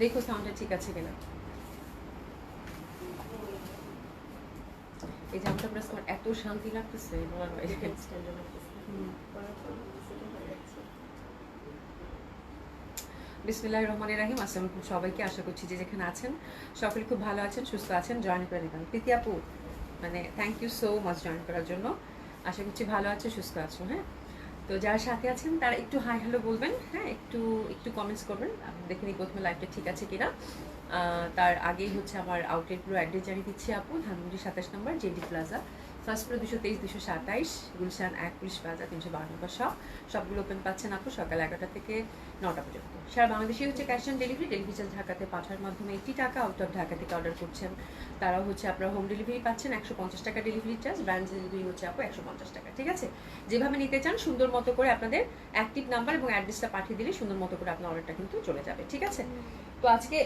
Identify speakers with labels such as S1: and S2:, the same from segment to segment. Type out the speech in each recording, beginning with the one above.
S1: দেখো সাউন্ডটা ঠিক আছে কিনা। এই জামাটা প্রেস আমার এত শান্তি লাগতেছে বলার বাইরে। বিসমিল্লাহির রহমানির রহিম। আসসালামু আলাইকুম সবাইকে, আশা করছি যে যেখানে আছেন সকলে খুব ভালো আছেন, সুস্থ আছেন। জয়েন করে দিবেন প্রীতি আপু, মানে thank you so much join করার জন্য। আশা করছি ভালো আছো, সুস্থ আছো। হ্যাঁ, তো যারা সাথে আছেন তারা একটু হাই হ্যালো বলবেন। হ্যাঁ, একটু একটু কমেন্টস করবেন। আমি দেখে নিই প্রথমে লাইভটা ঠিক আছে কিনা। তার আগেই হচ্ছে আমার আউটলেট পুরো অ্যাড্রেস জানিয়ে দিচ্ছি আপু। ধানমন্ডি 27 নম্বর JD plaza, first floor 223 227, Gulshan 1 police plaza 312 নম্বর সবগুলো ওপেন পাচ্ছেন আপু সকাল 11টা থেকে 9টা পর্যন্ত। সারা বাংলাদেশে হচ্ছে cash on delivery. Delivery charge ঢাকাতে পাঠার মাধ্যমে 80 টাকা, আউট অফ ঢাকা থেকে অর্ডার করছেন তারাও হচ্ছে আপনারা হোম ডেলিভারি পাচ্ছেন 150 টাকা ডেলিভারি চার্জ। ব্রাঞ্চ ডেলিভারি হচ্ছে আপু 150 টাকা। ঠিক আছে, যেভাবে নিতে চান সুন্দর মতো করে আপনাদের অ্যাক্টিভ নাম্বার এবং অ্যাড্রেসটা পাঠিয়ে দিলে সুন্দর মতো করে আপনার অর্ডারটা কিন্তু চলে যাবে। ঠিক আছে, তো আজকে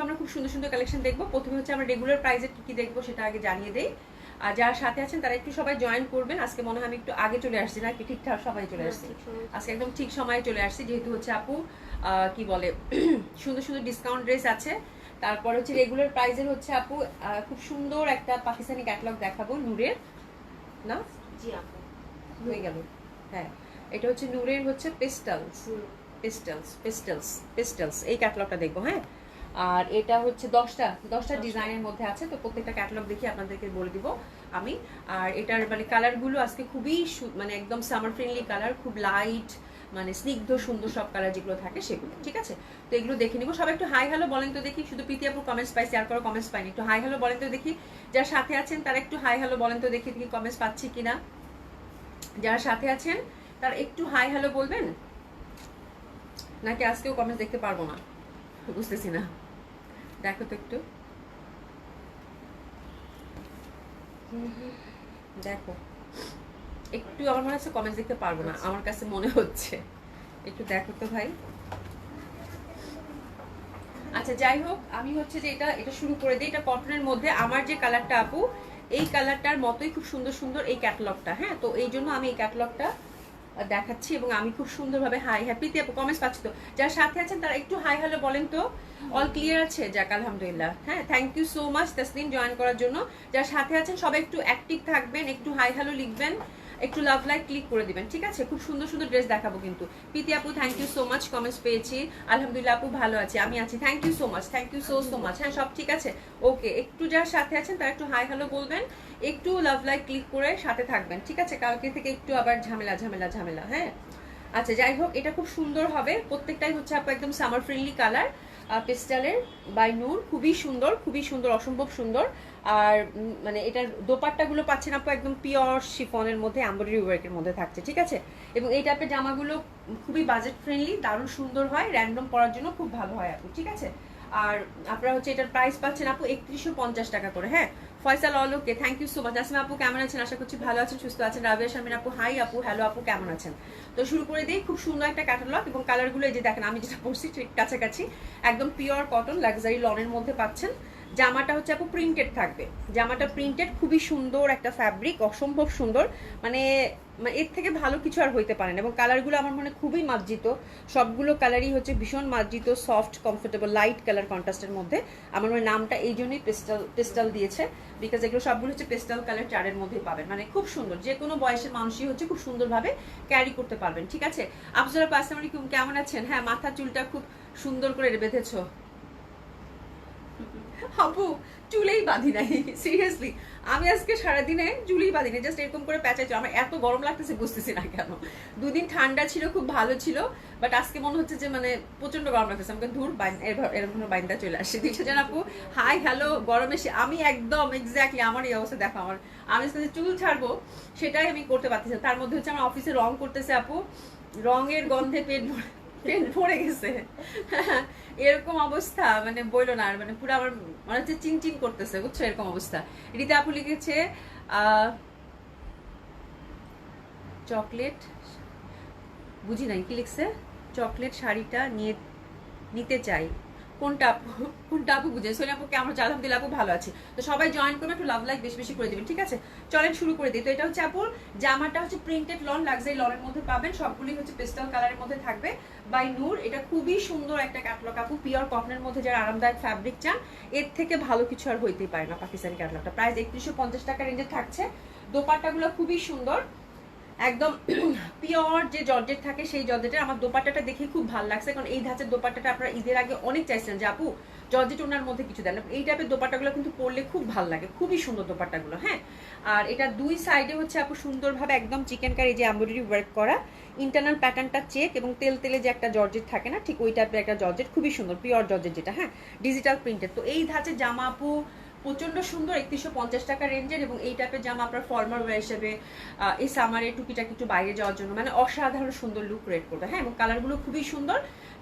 S1: আমরা খুব সুন্দর সুন্দর কালেকশন দেখবো। প্রথমে হচ্ছে আমরা রেগুলার প্রাইসে কি কি দেখবো সেটা আগে জানিয়ে দেই। আর যারা সাথে আছেন তারা একটু সবাই জয়েন করবেন। আজকে মনে হয় আমি একটু আগে চলে আসছি, নাকি ঠিকঠাক সবাই চলে আসছি? আজকে একদম ঠিক সময়ে চলে আসছি, যেহেতু হচ্ছে আপু কি বলে সুন্দর সুন্দর ডিসকাউন্ট ড্রেস আছে। তারপর হচ্ছে রেগুলার প্রাইসের হচ্ছে আপু খুব সুন্দর একটা পাকিস্তানি ক্যাটালগ দেখাবো নূরের। না
S2: জি আপু,
S1: হয়ে গেল। হ্যাঁ, এটা হচ্ছে নূরের হচ্ছে পেস্টালস এই ক্যাটালগটা দেখবো। হ্যাঁ, আর এটা হচ্ছে 10টা ডিজাইনের মধ্যে আছে, তো প্রত্যেকটা ক্যাটালগ দেখি আপনাদেরকে বলে দিব আমি। আর এটার মানে কালারগুলো আজকে খুবই মানে একদম সামার ফ্রেন্ডলি কালার, খুব লাইট, মানে স্নিগ্ধ সুন্দর সব কালার যেগুলো থাকে সেগুলো। ঠিক আছে, তো এগুলো দেখে নিব। সবাই একটু হাই হ্যালো বলেন তো দেখি। শুধু প্রীতি আপুর কমেন্টস পাইছি, আর কারো কমেন্টস পাইনি। একটু হাই হ্যালো বলেন তো দেখি। যারা সাথে আছেন তারা একটু হাই হ্যালো বলেন তো দেখি কমেন্টস পাচ্ছি কিনা। যারা সাথে আছেন তারা একটু হাই হ্যালো বলবেন, নাকি আজকেও কমেন্টস দেখতে পারবো না, বুঝতেছি না। দেখো তো একটু, দেখো একটু। আমার মনে হচ্ছে কমেন্টস দেখতে পারবো না, আমার কাছে মনে হচ্ছে। একটু দেখো তো ভাই। আচ্ছা যাই হোক, আমি হচ্ছে যে এটা শুরু করে দিই। এটা কটনের মধ্যে আমার যে কালারটা আপু, এই কালারটার মতোই খুব সুন্দর সুন্দর এই ক্যাটালগটা। হ্যাঁ, তো এই জন্য আমি এই ক্যাটালগটা দেখাচ্ছি এবং আমি খুব সুন্দরভাবে হাই হ্যাপিতে আপু কমেন্টস পাচ্ছি। তো যারা সাথে আছেন তারা একটু হাই হ্যালো বলেন তো। অল ক্লিয়ার আছে? যাক আলহামদুলিল্লাহ। হ্যাঁ, thank you so much Tasnim join করার জন্য। যারা সাথে আছেন সবাই একটু অ্যাক্টিভ থাকবেন, একটু হাই হ্যালো লিখবেন, একটু লাভ লাইক ক্লিক করে দিবেন। ঠিক আছে, খুব সুন্দর সুন্দর ড্রেস দেখাবো কিন্তু। প্রীতি আপু thank you so much, comments পেয়েছি। আলহামদুলিল্লাহ আপু ভালো আছি, আমি আছি। Thank you so much, thank you so much. হ্যাঁ, সব ঠিক আছে, ওকে। একটু যারা সাথে আছেন তারা একটু হাই হ্যালো বলবেন, একটু লাভ লাইক ক্লিক করে সাথে থাকবেন। ঠিক আছে, কালকে থেকে একটু আবার ঝামেলা ঝামেলা ঝামেলা। হ্যাঁ, আচ্ছা যাই হোক, এটা খুব সুন্দর হবে। প্রত্যেকটাই হচ্ছে আপু একদম সামার ফ্রেন্ডলি কালার, পেস্টালের বাই নূর। খুবই সুন্দর, খুবই সুন্দর, অসম্ভব সুন্দর। আর মানে এটার দোপাট্টাগুলো পাচ্ছেন আপু একদম পিওর শিফনের মধ্যে, এমব্রয়ডারি ওয়ার্কের মধ্যে থাকছে। ঠিক আছে, এবং এই টাইপের জামাগুলো খুবই বাজেট ফ্রেন্ডলি, দারুণ সুন্দর হয়, র্যান্ডম পরার জন্য খুব ভালো হয় আপু। ঠিক আছে, আর আপনারা হচ্ছে এটার প্রাইস পাচ্ছেন আপু 3150 টাকা করে। হ্যাঁ, ফয়সাল অলোকে thank you so much. Asma আপু কেমন আছেন? আশা করছি ভালো আছেন, সুস্থ আছেন। রাবিয়া শারমিন আপু হাই আপু, হ্যালো আপু কেমন আছেন? তো শুরু করে দিই। খুব সুন্দর একটা ক্যাটালগ এবং কালারগুলো এই যে দেখেন, আমি যেটা পরছি ঠিক কাছাকাছি, একদম পিওর কটন লাক্সারি লনের মধ্যে পাচ্ছেন। জামাটা হচ্ছে আপু প্রিন্টেড থাকবে, জামাটা প্রিন্টেড, খুবই সুন্দর একটা ফ্যাব্রিক, অসম্ভব সুন্দর। মানে এর থেকে ভালো কিছু আর হইতে পারে না। এবং কালারগুলো আমার মনে খুবই মার্জিত, সবগুলো কালারই হচ্ছে ভীষণ মার্জিত, সফট, কমফোর্টেবল, লাইট কালার কন্ট্রাস্টের মধ্যে। আমার মনে নামটা এই জন্যই পেস্টাল দিয়েছে, বিকজ এগুলো সবগুলো হচ্ছে পেস্টাল কালার চারের মধ্যে পাবেন। মানে খুব সুন্দর, যে কোনো বয়সের মানুষই হচ্ছে খুব সুন্দরভাবে ক্যারি করতে পারবেন। ঠিক আছে, আফজল আপু আসসালামু আলাইকুম, কেমন আছেন? হ্যাঁ, মাথা চুলটা খুব সুন্দর করে বেঁধেছো আপু। চুলেই বাঁধি নাই, সিরিয়াসলি আমি আজকে সারাদিনে চুলেই বাঁধি নাই, জাস্ট এরকম করে প্যাঁচাইছো। আমার এত গরম লাগতেছে বুঝতেছি না কেন। দুদিন ঠান্ডা ছিল, খুব ভালো ছিল, বাট আজকে মনে হচ্ছে যে মানে প্রচন্ড গরম লাগতেছে। আমাকে ধূর এরকম বাইন্দা চলে আসছে। দিশা জান আপু হাই হ্যালো, গরমে আমি একদম এক্স্যাক্টলি আমার এই অবস্থা। দেখো আমার, আমি চুল ছাড়বো সেটাই আমি করতে পারতেছি। তার মধ্যে হচ্ছে আমার অফিসে রং করতেছে আপু, রঙের গন্ধে পেট ভরে গেছে। এরকম অবস্থা, মানে বইলো না আর, মানে পুরো আমার মনে হচ্ছে চিনচিন করতেছে, বুঝছো, এরকম অবস্থা। রীতা আপু লিখেছে চকলেট, বুঝি নাই কি লিখছে। চকলেট শাড়িটা নিতে চাই, কোনটা আপু, কোনটা আপু বুঝে? সোনিয়া আপু কেমন আছে? আলহামদুলিল্লাহ আপু ভালো আছি। তো সবাই জয়েন করবে, একটু লাভ লাইক বেশি বেশি করে দিবেন, ঠিক আছে? চলেন শুরু করে দিই। তো এটা হচ্ছে আপুর জামাটা হচ্ছে প্রিন্টেড লন, লাক্সারি লনের মধ্যে পাবেন, সবগুলি হচ্ছে পেস্টাল কালারের মধ্যে থাকবে, বাই নূর। এটা খুবই সুন্দর একটা ক্যাটলগ আপু, পিওর কটনের মধ্যে যারা আরামদায়ক ফ্যাব্রিক চান, এর থেকে ভালো কিছু আর হইতেই পারে না পাকিস্তানি ক্যাটলগটা। প্রাইস 3150 টাকা রেঞ্জে থাকছে। দোপাট্টাগুলো খুবই সুন্দর, একদম পিওর যে জর্জেট থাকে সেই জর্জেটের। আমার দোপাট্টাটা দেখে খুব ভালো লাগছে, কারণ এই ধাঁচের দোপাট্টাটা আপনারা ঈদের আগে অনেক চাইছিলেন যে আপু জর্জেট ওনার মধ্যে কিছু দেন। এই টাইপের দোপাট্টাগুলো কিন্তু পরলে খুব ভালো লাগে, খুবই সুন্দর দোপাট্টাগুলো। হ্যাঁ, আর এটা দুই সাইডে হচ্ছে আপু সুন্দরভাবে একদম চিকেন কারি যে এমব্রয়ডারি ওয়ার্ক করা, ইন্টারনাল প্যাটার্নটা চেক এবং তেল তেলে যে একটা জর্জেট থাকে না, ঠিক ওই টাইপের একটা জর্জেট, খুবই সুন্দর পিওর জর্জেট যেটা, হ্যাঁ ডিজিটাল প্রিন্টেড। তো এই ধাঁচের জামা আপু প্রচন্ড সুন্দর, 3150 টাকা রেঞ্জের। এবং এই টাইপের জামা আপনার ফর্মাল ওয়্যার হিসেবে এই সামারে টুকিটাকি একটু বাইরে যাওয়ার জন্য মানে অসাধারণ সুন্দর লুক ক্রিয়েট করবে। হ্যাঁ, এবং কালারগুলো খুবই সুন্দর,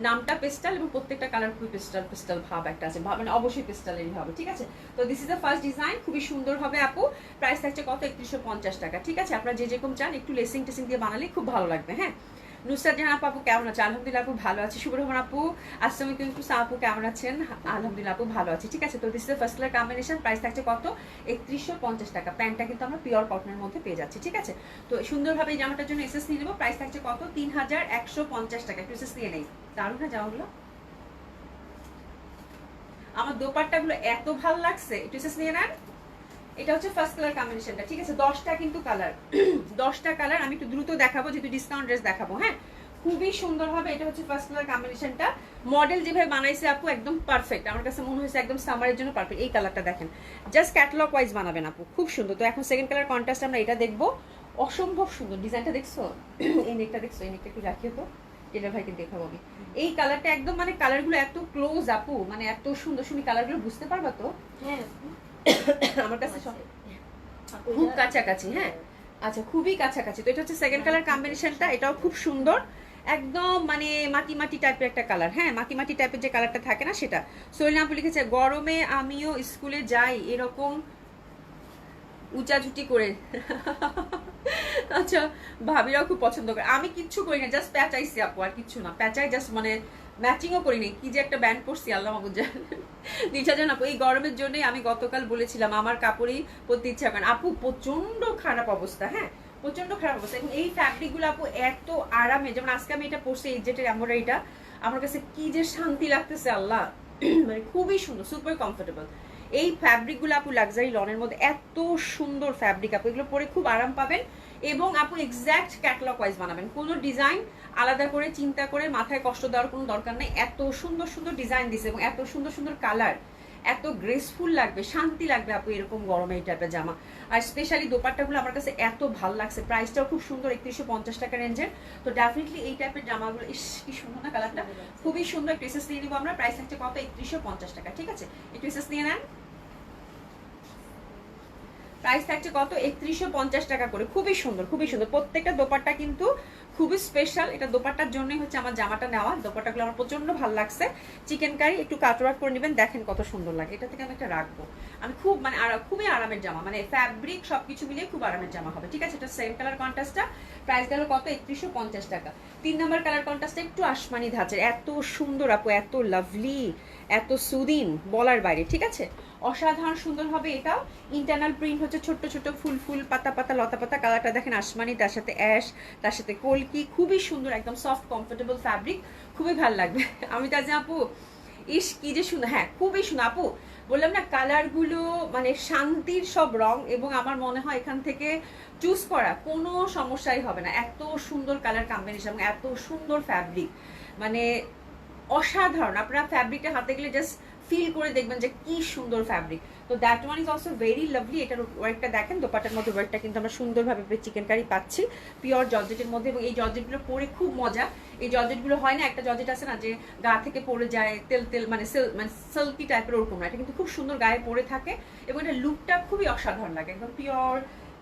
S1: নামটা পেস্টাল এবং প্রত্যেকটা কালার খুবই পেস্টাল পেস্টাল ভাব একটা আছে, মানে অবশ্যই পেস্টালেরই হবে, ঠিক আছে? তো this is the first design, খুবই সুন্দর হবে আপু। প্রাইস থাকছে কত? 3150 টাকা, ঠিক আছে? আপনারা যে যেরকম চান একটু লেসিং টেসিং দিয়ে বানালে খুব ভালো লাগবে। হ্যাঁ, নুসরাত জাহান আপু কেমন আছে? আলহামদুলিল্লাহ আপু ভালো আছি। শুভ রহমান আপু আসসালামু আলাইকুম আপু কেমন আছেন? আলহামদুলিল্লাহ আপু ভালো আছি, ঠিক আছে? তো this is the first colour combination. Price থাকছে কত? 3150 টাকা। প্যান্টটা কিন্তু আমরা পিওর কটনের মধ্যে পেয়ে যাচ্ছি, ঠিক আছে? তো সুন্দরভাবে এই জামাটার জন্য এসএস নিয়ে নেবো। প্রাইস থাকছে কত? 3150 টাকা। একটু এসএস নিয়ে নেই, দারুণ না জামাগুলো? আমার দোপাট্টাগুলো এত ভালো লাগছে, একটু এসএস নিয়ে নেন। এটা হচ্ছে ফার্স্ট কালার কম্বিনেশনটা, ঠিক আছে? 10টা কিন্তু কালার, 10টা কালার। আমি একটু দ্রুত দেখাবো যেহেতু ডিসকাউন্ট ড্রেস দেখাবো। হ্যাঁ, খুবই সুন্দর হবে। এটা হচ্ছে ফার্স্ট কালার কম্বিনেশনটা, মডেল যেভাবে বানাইছে আপু একদম পারফেক্ট, আমার কাছে মনে হয়েছে একদম সামারের জন্য পারফেক্ট। এই কালারটা দেখেন, জাস্ট ক্যাটালগ ওয়াইজ বানাবেন আপু, খুব সুন্দর। তো এখন সেকেন্ড কালার কন্ট্রাস্ট আমরা এটা দেখবো, অসম্ভব সুন্দর ডিজাইনটা দেখছো? এই নেকটা দেখছো? এই নেকটা একটু রাখিও তো, এটা ভাইকে দেখাবো আমি। এই কালারটা একদম মানে কালারগুলো এত ক্লোজ আপু, মানে এত সুন্দর সুন্দর কালারগুলো, বুঝতে পারবা তো? হ্যাঁ আমার কাছে খুব কাছাকাছি। হ্যাঁ, আচ্ছা খুবই কাছাকাছি। তো এটা হচ্ছে সেকেন্ড কালার কম্বিনেশনটা, এটাও খুব সুন্দর, একদম মানে মাটি মাটি টাইপের একটা কালার। হ্যাঁ, মাটি মাটি টাইপের যে কালারটা থাকে না সেটা। সোহেল আপু লিখেছে গরমে আমিও স্কুলে যাই এরকম উঁচাঝুটি করে। আচ্ছা, ভাবিরাও খুব পছন্দ করে। আমি কিচ্ছু করি না, জাস্ট প্যাচাইছি আপু, আর কিচ্ছু না। প্যাচাই জাস্ট, মানে ম্যাচিংও করিনি। কি যে একটা ব্যান্ড পরছি আল্লাহ মাহবুব জান। নিশাজান আপু এই গরমের জন্যই আমি গতকাল বলেছিলাম আমার কাপড়ই পরতে ইচ্ছা করেন আপু, প্রচন্ড খারাপ অবস্থা। হ্যাঁ, প্রচন্ড খারাপ অবস্থা। এবং এই ফ্যাব্রিকগুলো আপু এত আরামে, যেমন আজকে আমি এটা পরছি এই যেটা এমব্রয়ডারিটা, আমার কাছে কি যে শান্তি লাগতেছে আল্লাহ, মানে খুবই সুন্দর, সুপার কমফোর্টেবল। এই ফ্যাব্রিকগুলো আপু লাক্সারি লনের মধ্যে, এত সুন্দর ফ্যাব্রিক আপু, এগুলো পরে খুব আরাম পাবেন। এবং আপু এক্স্যাক্ট ক্যাটালগ ওয়াইজ বানাবেন, কোনো ডিজাইন আলাদা করে চিন্তা করে মাথায় কষ্ট দেওয়ার কোনো দরকার নেই। এত সুন্দর সুন্দর ডিজাইন দিছে এবং এত সুন্দর সুন্দর কালার, এত গ্রেসফুল লাগবে, শান্তি লাগবে আপু এরকম গরমে এই টাইপের জামা। আর স্পেশালি দোপাট্টাগুলো আমার কাছে এত ভালো লাগছে, প্রাইসটাও খুব সুন্দর, 3150 টাকা রেঞ্জের। তো ডেফিনেটলি এই টাইপের জামাগুলো, ইস কি সুন্দর না কালারটা, খুবই সুন্দর। একটু এসএস নিয়ে নিবো আমরা। প্রাইস হচ্ছে কত? 3150 টাকা, ঠিক আছে? একটু এসএস নিয়ে নেন। প্রাইস থাকছে কত? 3150 টাকা করে। খুবই সুন্দর, খুবই সুন্দর। প্রত্যেকটা দোপাট্টা কিন্তু খুবই স্পেশাল। এটা দোপাট্টার জন্যই হচ্ছে আমার জামাটা নেওয়া। দোপাট্টাগুলো আমার প্রচন্ড ভালো লাগছে। চিকেন কারি একটু কাটওয়ার্ক করে নেবেন, দেখেন কত সুন্দর লাগে। এটা থেকে আমি একটা রাখবো, আমি খুব মানে খুবই আরামের জামা, মানে ফ্যাব্রিক সবকিছু মিলিয়ে খুব আরামের জামা হবে, ঠিক আছে? এটা সেম কালার কন্ট্রাস্টটা, প্রাইস গেল কত? 3150 টাকা। 3 নম্বর কালার কন্ট্রাস্টটা একটু আসমানি ধাঁচের, এত সুন্দর আপু, এত লাভলি, এত সুদিন, বলার বাইরে, ঠিক আছে? অসাধারণ সুন্দর হবে। এটাও ইন্টারনাল প্রিন্ট হচ্ছে ছোট্ট ছোট ফুল ফুল, পাতা পাতা, লতা পাতা। কালারটা দেখেন আসমানি, তার সাথে অ্যাশ, তার সাথে কলকি, খুবই সুন্দর, একদম সফট কমফোর্টেবল ফ্যাব্রিক, খুবই ভালো লাগবে। আমি তাজ আপু ইস কি যে সুন্দর, হ্যাঁ খুবই সুন্দর আপু। বললাম না কালারগুলো মানে শান্তির সব রং, এবং আমার মনে হয় এখান থেকে চুজ করা কোনো সমস্যাই হবে না। এত সুন্দর কালার কম্বিনেশন, এত সুন্দর ফ্যাব্রিক, মানে অসাধারণ। আপনারা ফ্যাব্রিকটা হাতে গেলে জাস্ট ফিল করে দেখবেন যে কি সুন্দর ফ্যাব্রিক। তো that one is also very lovely. এটার ওয়ার্কটা দেখেন, দোপাটার মধ্যে ওয়ার্কটা কিন্তু আমরা সুন্দরভাবে চিকেন কারি পাচ্ছি পিওর জর্জেটের মধ্যে। এবং এই জর্জেটগুলো পরে খুব মজা। এই জর্জেটগুলো হয় না, একটা জর্জেট আছে না যে গা থেকে পড়ে যায় তেল তেল, মানে সিল্কি টাইপের, ওরকম না। এটা কিন্তু খুব সুন্দর গায়ে পরে থাকে এবং এটা লুকটা খুবই অসাধারণ লাগে, একদম পিওর,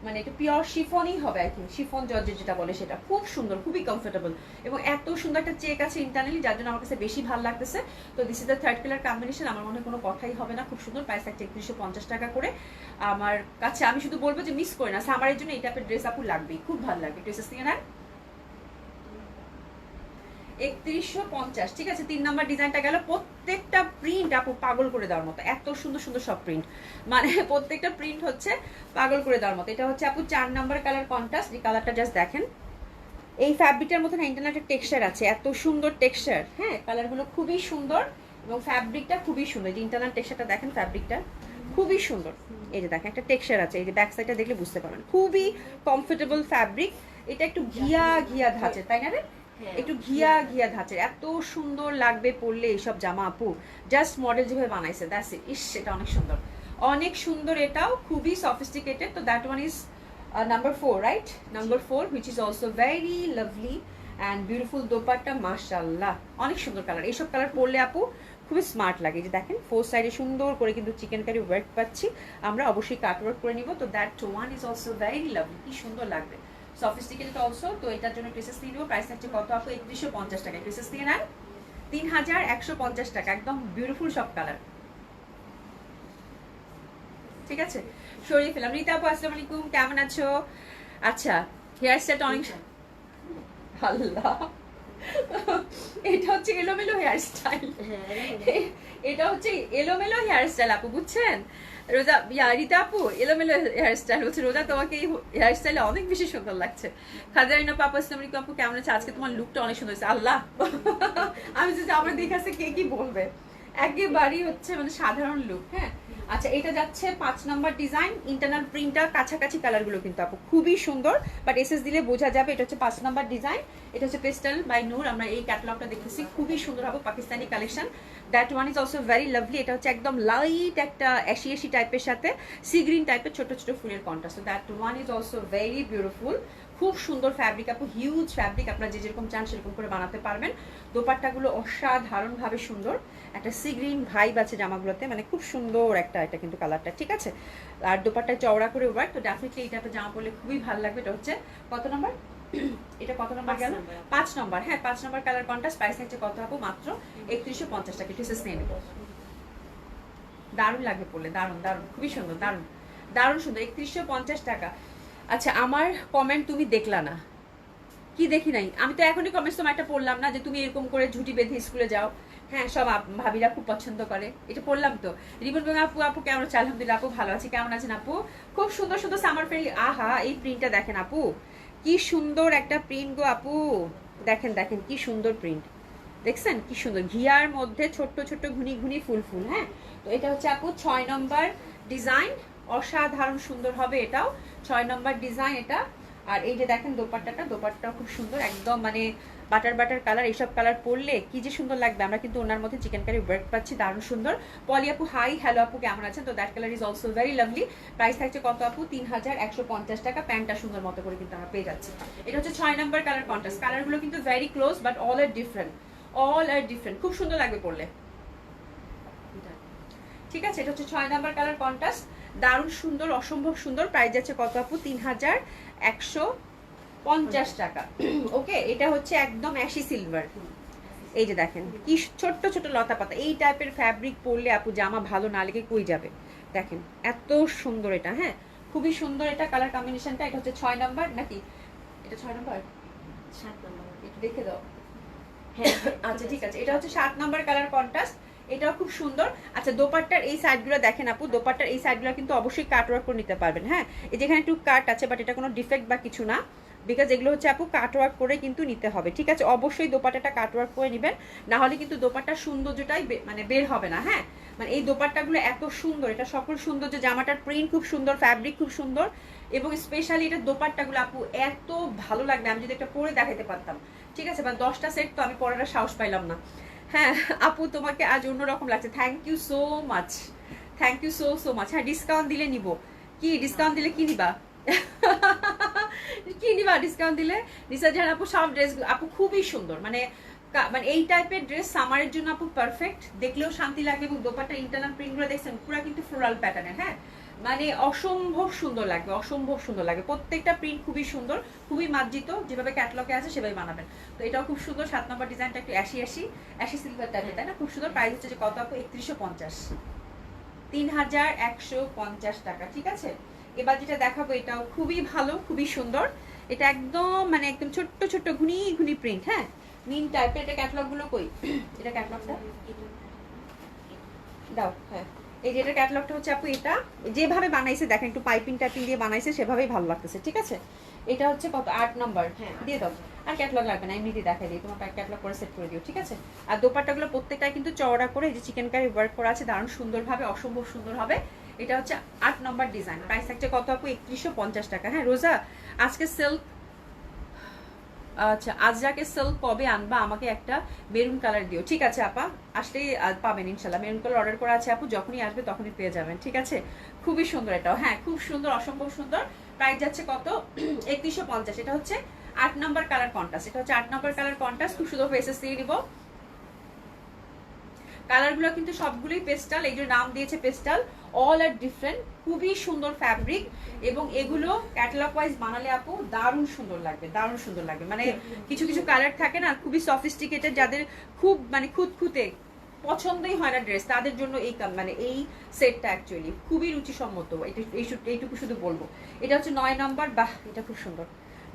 S1: মানে এটা পিওর শিফনই হবে, আই থিঙ্ক শিফন জর্জেট যেটা বলে সেটা। খুব সুন্দর, খুবই কমফোর্টেবল এবং এত সুন্দর একটা চেক আছে ইন্টারনালি, যার জন্য আমার কাছে বেশি ভালো লাগতেছে। তো this is the third colour combination. আমার মনে হয় কোনো কথাই হবে না, খুব সুন্দর। প্রাইস থাকছে 3150 টাকা করে আমার কাছে। আমি শুধু বলবো যে মিস করে না, সামারের জন্য এই টাইপের ড্রেস আপু লাগবেই, খুব ভালো লাগবে। ড্রেসেস নিয়ে নেন। 3150, ঠিক আছে। 3 নাম্বার ডিজাইনটা গেল। প্রত্যেকটা প্রিন্ট আপু পাগল করে দেওয়ার মতো, এত সুন্দর সুন্দর সব প্রিন্ট, মানে প্রত্যেকটা প্রিন্ট হচ্ছে পাগল করে দেওয়ার মতো। এটা হচ্ছে আপু 4 নাম্বার কালার কন্ট্রাস্ট। এই কালারটা জাস্ট দেখেন, এই ফ্যাব্রিকটার মধ্যে না ইন্টারনেটের টেক্সচার আছে, এত সুন্দর টেক্সচার, হ্যাঁ কালারগুলো খুবই সুন্দর এবং ফ্যাব্রিকটা খুবই সুন্দর। যে ইন্টারনাল টেক্সচারটা দেখেন, ফ্যাব্রিকটা খুবই সুন্দর। এই যে দেখেন একটা টেক্সচার আছে, এই যে ব্যাক সাইডটা দেখলে বুঝতে পারবেন, খুবই কমফোর্টেবল ফ্যাব্রিক। এটা একটু ঘিয়া ঘিয়া ধাঁচের, তাই না রে? একটু ঘিয়া ঘিয়া ধাঁচের, এত সুন্দর লাগবে পরলে এইসব জামা আপু। জাস্ট মডেল যেভাবে বানাইছে, দ্যাটস ইট। ইস, এটা অনেক সুন্দর, অনেক সুন্দর। এটাও খুবই সফিস্টিকেটেড। তো that one is number 4, right? Number 4, which is also very lovely and beautiful dupatta, মাশাআল্লাহ অনেক সুন্দর কালার। এইসব কালার পরলে আপু খুবই স্মার্ট লাগে। যে দেখেন 4 সাইডে সুন্দর করে কিন্তু চিকেন কারি ওয়ার্ক পাচ্ছি আমরা, অবশ্যই কাট ওয়ার্ক করে নিব। তো that one is also very lovely, কি সুন্দর লাগবে, সফিস্টিকেটেড অলসো। তো এটার জন্য ড্রেসেস নিয়ে নেবো। প্রাইস থাকছে কত আপু? 3150 টাকা। ড্রেসেস নিয়ে নেন 3150 টাকা, একদম বিউটিফুল সব কালার, ঠিক আছে। সরিয়ে ফেলাম। রীতা আপু আসসালামু আলাইকুম, কেমন আছো? আচ্ছা, হেয়ার স্টাইলটা অনেক, আল্লাহ এটা হচ্ছে এলোমেলো হেয়ার স্টাইল, এটা হচ্ছে এলোমেলো হেয়ার স্টাইল আপু, বুঝছেন? রোজা, রীতা আপু এলোমেলো হেয়ার স্টাইল হচ্ছে। রোজা, তোমাকে এই হেয়ার স্টাইলে অনেক বেশি সুন্দর লাগছে। খাজারিনা পাপা আসসালামু আলাইকুম আপু, কেমন আছে? আজকে তোমার লুকটা অনেক সুন্দর হয়েছে। আল্লাহ আমি যদি আমার দেখে আসছে কে কি বলবে, একেবারেই হচ্ছে মানে সাধারণ লুক। হ্যাঁ আচ্ছা, এটা যাচ্ছে 5 নাম্বার ডিজাইন। ইন্টারনাল প্রিন্টটা কাছাকাছি কালারগুলো কিন্তু আপু খুবই সুন্দর, বাট এসএস দিলে বোঝা যাবে। এটা হচ্ছে 5 নাম্বার ডিজাইন, এটা হচ্ছে পেস্টেল বাই নূর। আমরা এই ক্যাটালগটা দেখতেছি, খুবই সুন্দর হবে, Pakistani collection. That one is also very lovely. এটা হচ্ছে একদম লাইট একটা অ্যাশি অ্যাশি টাইপের সাথে সি গ্রিন টাইপের ছোট ছোট ফুলের contrast. That one is also very beautiful, খুব সুন্দর ফ্যাব্রিক আপু, হিউজ ফ্যাব্রিক। আপনারা যে যেরকম চান সেরকম করে বানাতে পারবেন। দোপাট্টাগুলো অসাধারণভাবে সুন্দর, একটা সি গ্রিন ভাইব আছে জামাগুলোতে, মানে খুব সুন্দর একটা, এটা কিন্তু কালারটা, ঠিক আছে। আর দোপাট্টায় চওড়া করে ওয়ার্ক, তো ডেফিনেটলি এটা তো জামা পরলে খুবই ভালো লাগবে। এটা হচ্ছে কত নাম্বার? এটা কত নাম্বার গেল? 5 নাম্বার। হ্যাঁ 5 নাম্বার কালার কন্ট্রাস্ট। প্রাইস থাকছে কত আপু? মাত্র 3150 টাকা। ড্রেসেস নিয়ে নেব, দারুণ লাগবে পরলে, দারুণ দারুণ, খুবই সুন্দর, দারুণ দারুণ সুন্দর। 3150 টাকা। আচ্ছা, আমার কমেন্ট তুমি দেখলা না? কি দেখি নাই? আমি তো এখনই কমেন্টস তোমার একটা পড়লাম না যে তুমি এরকম করে ঝুটি বেঁধে স্কুলে যাও। হ্যাঁ, সব ভাবিরা খুব পছন্দ করে, এটা পড়লাম তো। রিবন বেগম আপু, আপু কেমন আছে? আলহামদুলিল্লাহ আপু ভালো আছি, কেমন আছেন আপু? খুব সুন্দর সুন্দর সামার ফ্রেন্ডলি। আহা, এই প্রিন্টটা দেখেন আপু, কি সুন্দর একটা প্রিন্ট গো আপু। দেখেন দেখেন কি সুন্দর প্রিন্ট, দেখছেন কি সুন্দর, ঘিয়ার মধ্যে ছোট্ট ছোট্ট ঘুনি ঘুনি ফুল ফুল। হ্যাঁ, তো এটা হচ্ছে আপু 6 নম্বর ডিজাইন, অসাধারণ সুন্দর হবে এটাও। 6 নম্বর ডিজাইন এটা। আর এই যে দেখেন দোপাট্টাটাও খুব সুন্দর, একদম মানে বাটার বাটার কালার। এইসব কালার পরলে কি যে সুন্দর লাগবে। আমরা কিন্তু ওনার মধ্যে চিকেন কারি ওয়ার্ক পাচ্ছি, দারুণ সুন্দর। পলি আপু হাই, হ্যালো আপু কেমন আছেন? তো that colour is also very lovely. Price থাকছে কত আপু? 3150 টাকা। প্যান্টটা সুন্দর মতো করে কিন্তু আমরা পেয়ে যাচ্ছি। এটা হচ্ছে 6 নম্বর কালার কন্ট্রাস্ট। কালারগুলো কিন্তু very close, but all are different, all are different, খুব সুন্দর লাগবে পরলে, ঠিক আছে। এটা হচ্ছে 6 নাম্বার কালার কন্ট্রাস্ট, দারুণ সুন্দর, অসম্ভব সুন্দর। প্রাইস যাচ্ছে কত আপু? 3150 টাকা। ওকে, এটা হচ্ছে একদম অ্যাশি সিলভার। এই যে দেখেন কি ছোট্ট ছোট লতা পাতা, এই টাইপের ফ্যাব্রিক পরলে আপু জামা ভালো না লেগে কই যাবে। দেখেন এত সুন্দর এটা, হ্যাঁ খুবই সুন্দর এটা কালার কম্বিনেশনটা। এটা হচ্ছে 6 নাম্বার নাকি? এটা 6 নাম্বার, 7 নাম্বার, একটু দেখে দাও। হ্যাঁ আচ্ছা ঠিক আছে, এটা হচ্ছে 7 নাম্বার কালার কন্ট্রাস্ট, এটাও খুব সুন্দর। আচ্ছা, দোপাট্টার এই সাইডগুলো দেখেন আপু, দোপাট্টার এই সাইডগুলো কিন্তু অবশ্যই কাট ওয়ার্ক করে নিতে পারবেন। হ্যাঁ, এই যেখানে একটু কাট আছে, বাট এটা কোনো ডিফেক্ট বা কিছু না, বিকজ এগুলো হচ্ছে আপু কাট ওয়ার্ক করে কিন্তু নিতে হবে, ঠিক আছে। অবশ্যই দোপাট্টাটা কাট ওয়ার্ক করে নেবেন, না হলে কিন্তু দোপাট্টার সৌন্দর্যটাই মানে বের হবে না। হ্যাঁ, মানে এই দোপাট্টাগুলো এত সুন্দর, এটা সকল সৌন্দর্য, জামাটার প্রিন্ট খুব সুন্দর, ফ্যাব্রিক খুব সুন্দর, এবং স্পেশালি এটা দোপাট্টাগুলো আপু এত ভালো লাগবে, আমি যদি একটা পরে দেখাতে পারতাম, ঠিক আছে। বা 10টা সেট তো আমি পরার সাহস পাইলাম না। হ্যাঁ আপু, তোমাকে আজ অন্যরকম লাগছে, thank you so much, thank you so so much. হ্যাঁ, ডিসকাউন্ট দিলে নিব। কি ডিসকাউন্ট দিলে কি নিবা? কি নিবা ডিসকাউন্ট দিলে? নিসা জাহান আপু, সব ড্রেস আপু খুবই সুন্দর, মানে মানে এই টাইপের ড্রেস সামারের জন্য আপু পারফেক্ট, দেখলেও শান্তি লাগবে। এবং দোপাট্টা ইন্টারনাল প্রিন্টগুলো দেখছেন পুরো কিন্তু ফ্লোরাল প্যাটার্নের। হ্যাঁ, মানে অসম্ভব সুন্দর লাগবে, অসম্ভব সুন্দর লাগবে। প্রত্যেকটা প্রিন্ট খুবই সুন্দর, খুবই মার্জিত, যেভাবে ক্যাটলগে আছে সেভাবে বানাবেন। তো এটাও খুব সুন্দর। 7 নম্বর ডিজাইনটা একটু অ্যাশি সিলভার টাইপের, তাই না? খুব সুন্দর। প্রাইস হচ্ছে যে কত আপু? 3150, 3150 টাকা, ঠিক আছে। এবার যেটা দেখাবো এটাও খুবই ভালো, খুবই সুন্দর। এটা একদম মানে একদম ছোট্ট ছোট্ট ঘুনি ঘুনি প্রিন্ট। হ্যাঁ, নিন টাইপের। এটা ক্যাটালগ গুলো কই? এটা ক্যাটালগটা দাও। হ্যাঁ, এই যে এটা ক্যাটালগটা হচ্ছে আপু, এটা যেভাবে বানাইছে দেখেন, একটু পাইপিং টাইপিং দিয়ে বানাইছে, সেভাবেই ভালো লাগতেছে। ঠিক আছে, এটা হচ্ছে কত 8 নাম্বার। হ্যাঁ দিয়ে দাও, আর ক্যাটালগ লাগবে না, এমনিতেই দেখাই দিই, তোমার ক্যাটালগ করে সেট করে দিও। ঠিক আছে, আর দোপাট্টাগুলো প্রত্যেকটাই কিন্তু চওড়া করে এই যে চিকেন কারি ওয়ার্ক করা আছে, দারুণ সুন্দরভাবে, অসম্ভব সুন্দর হবে। এটা হচ্ছে 8 নম্বর ডিজাইন। প্রাইস থাকছে কত আপু? 3150 টাকা। হ্যাঁ রোজা, আজকে সেল, আচ্ছা আজরাকে সিল্ক কবে আনবা? আমাকে একটা মেরুন কালার দিও। ঠিক আছে আপা, আসলেই পাবেন ইনশাল্লাহ। মেরুন কালার অর্ডার করা আছে আপু, যখনই আসবে তখনই পেয়ে যাবেন। ঠিক আছে, খুবই সুন্দর এটাও। হ্যাঁ খুব সুন্দর, অসম্ভব সুন্দর। প্রাইস যাচ্ছে কত? 3150। এটা হচ্ছে 8 নম্বর কালার কন্ট্রাস্ট। এটা হচ্ছে 8 নম্বর কালার কন্ট্রাস্ট। খুব সুন্দর ফেসেস দিয়ে দিব। কালারগুলো কিন্তু সবগুলোই পেস্টাল, এই যে নাম দিয়েছে পেস্টাল, অল আর ডিফারেন্ট। খুবই সুন্দর ফ্যাব্রিক, এবং এগুলো ক্যাটালগ ওয়াইজ বানালে আপু দারুণ সুন্দর লাগবে, দারুণ সুন্দর লাগবে। মানে কিছু কিছু কালার থাকে না খুবই সফিস্টিকেটেড, যাদের খুব মানে খুঁতখুঁতে পছন্দই হয় না ড্রেস, তাদের জন্য এই মানে এই সেটটা অ্যাকচুয়ালি খুবই রুচিসম্মত। এইটুকু শুধু বলবো। এটা হচ্ছে 9 নম্বর। বাহ, এটা খুব সুন্দর।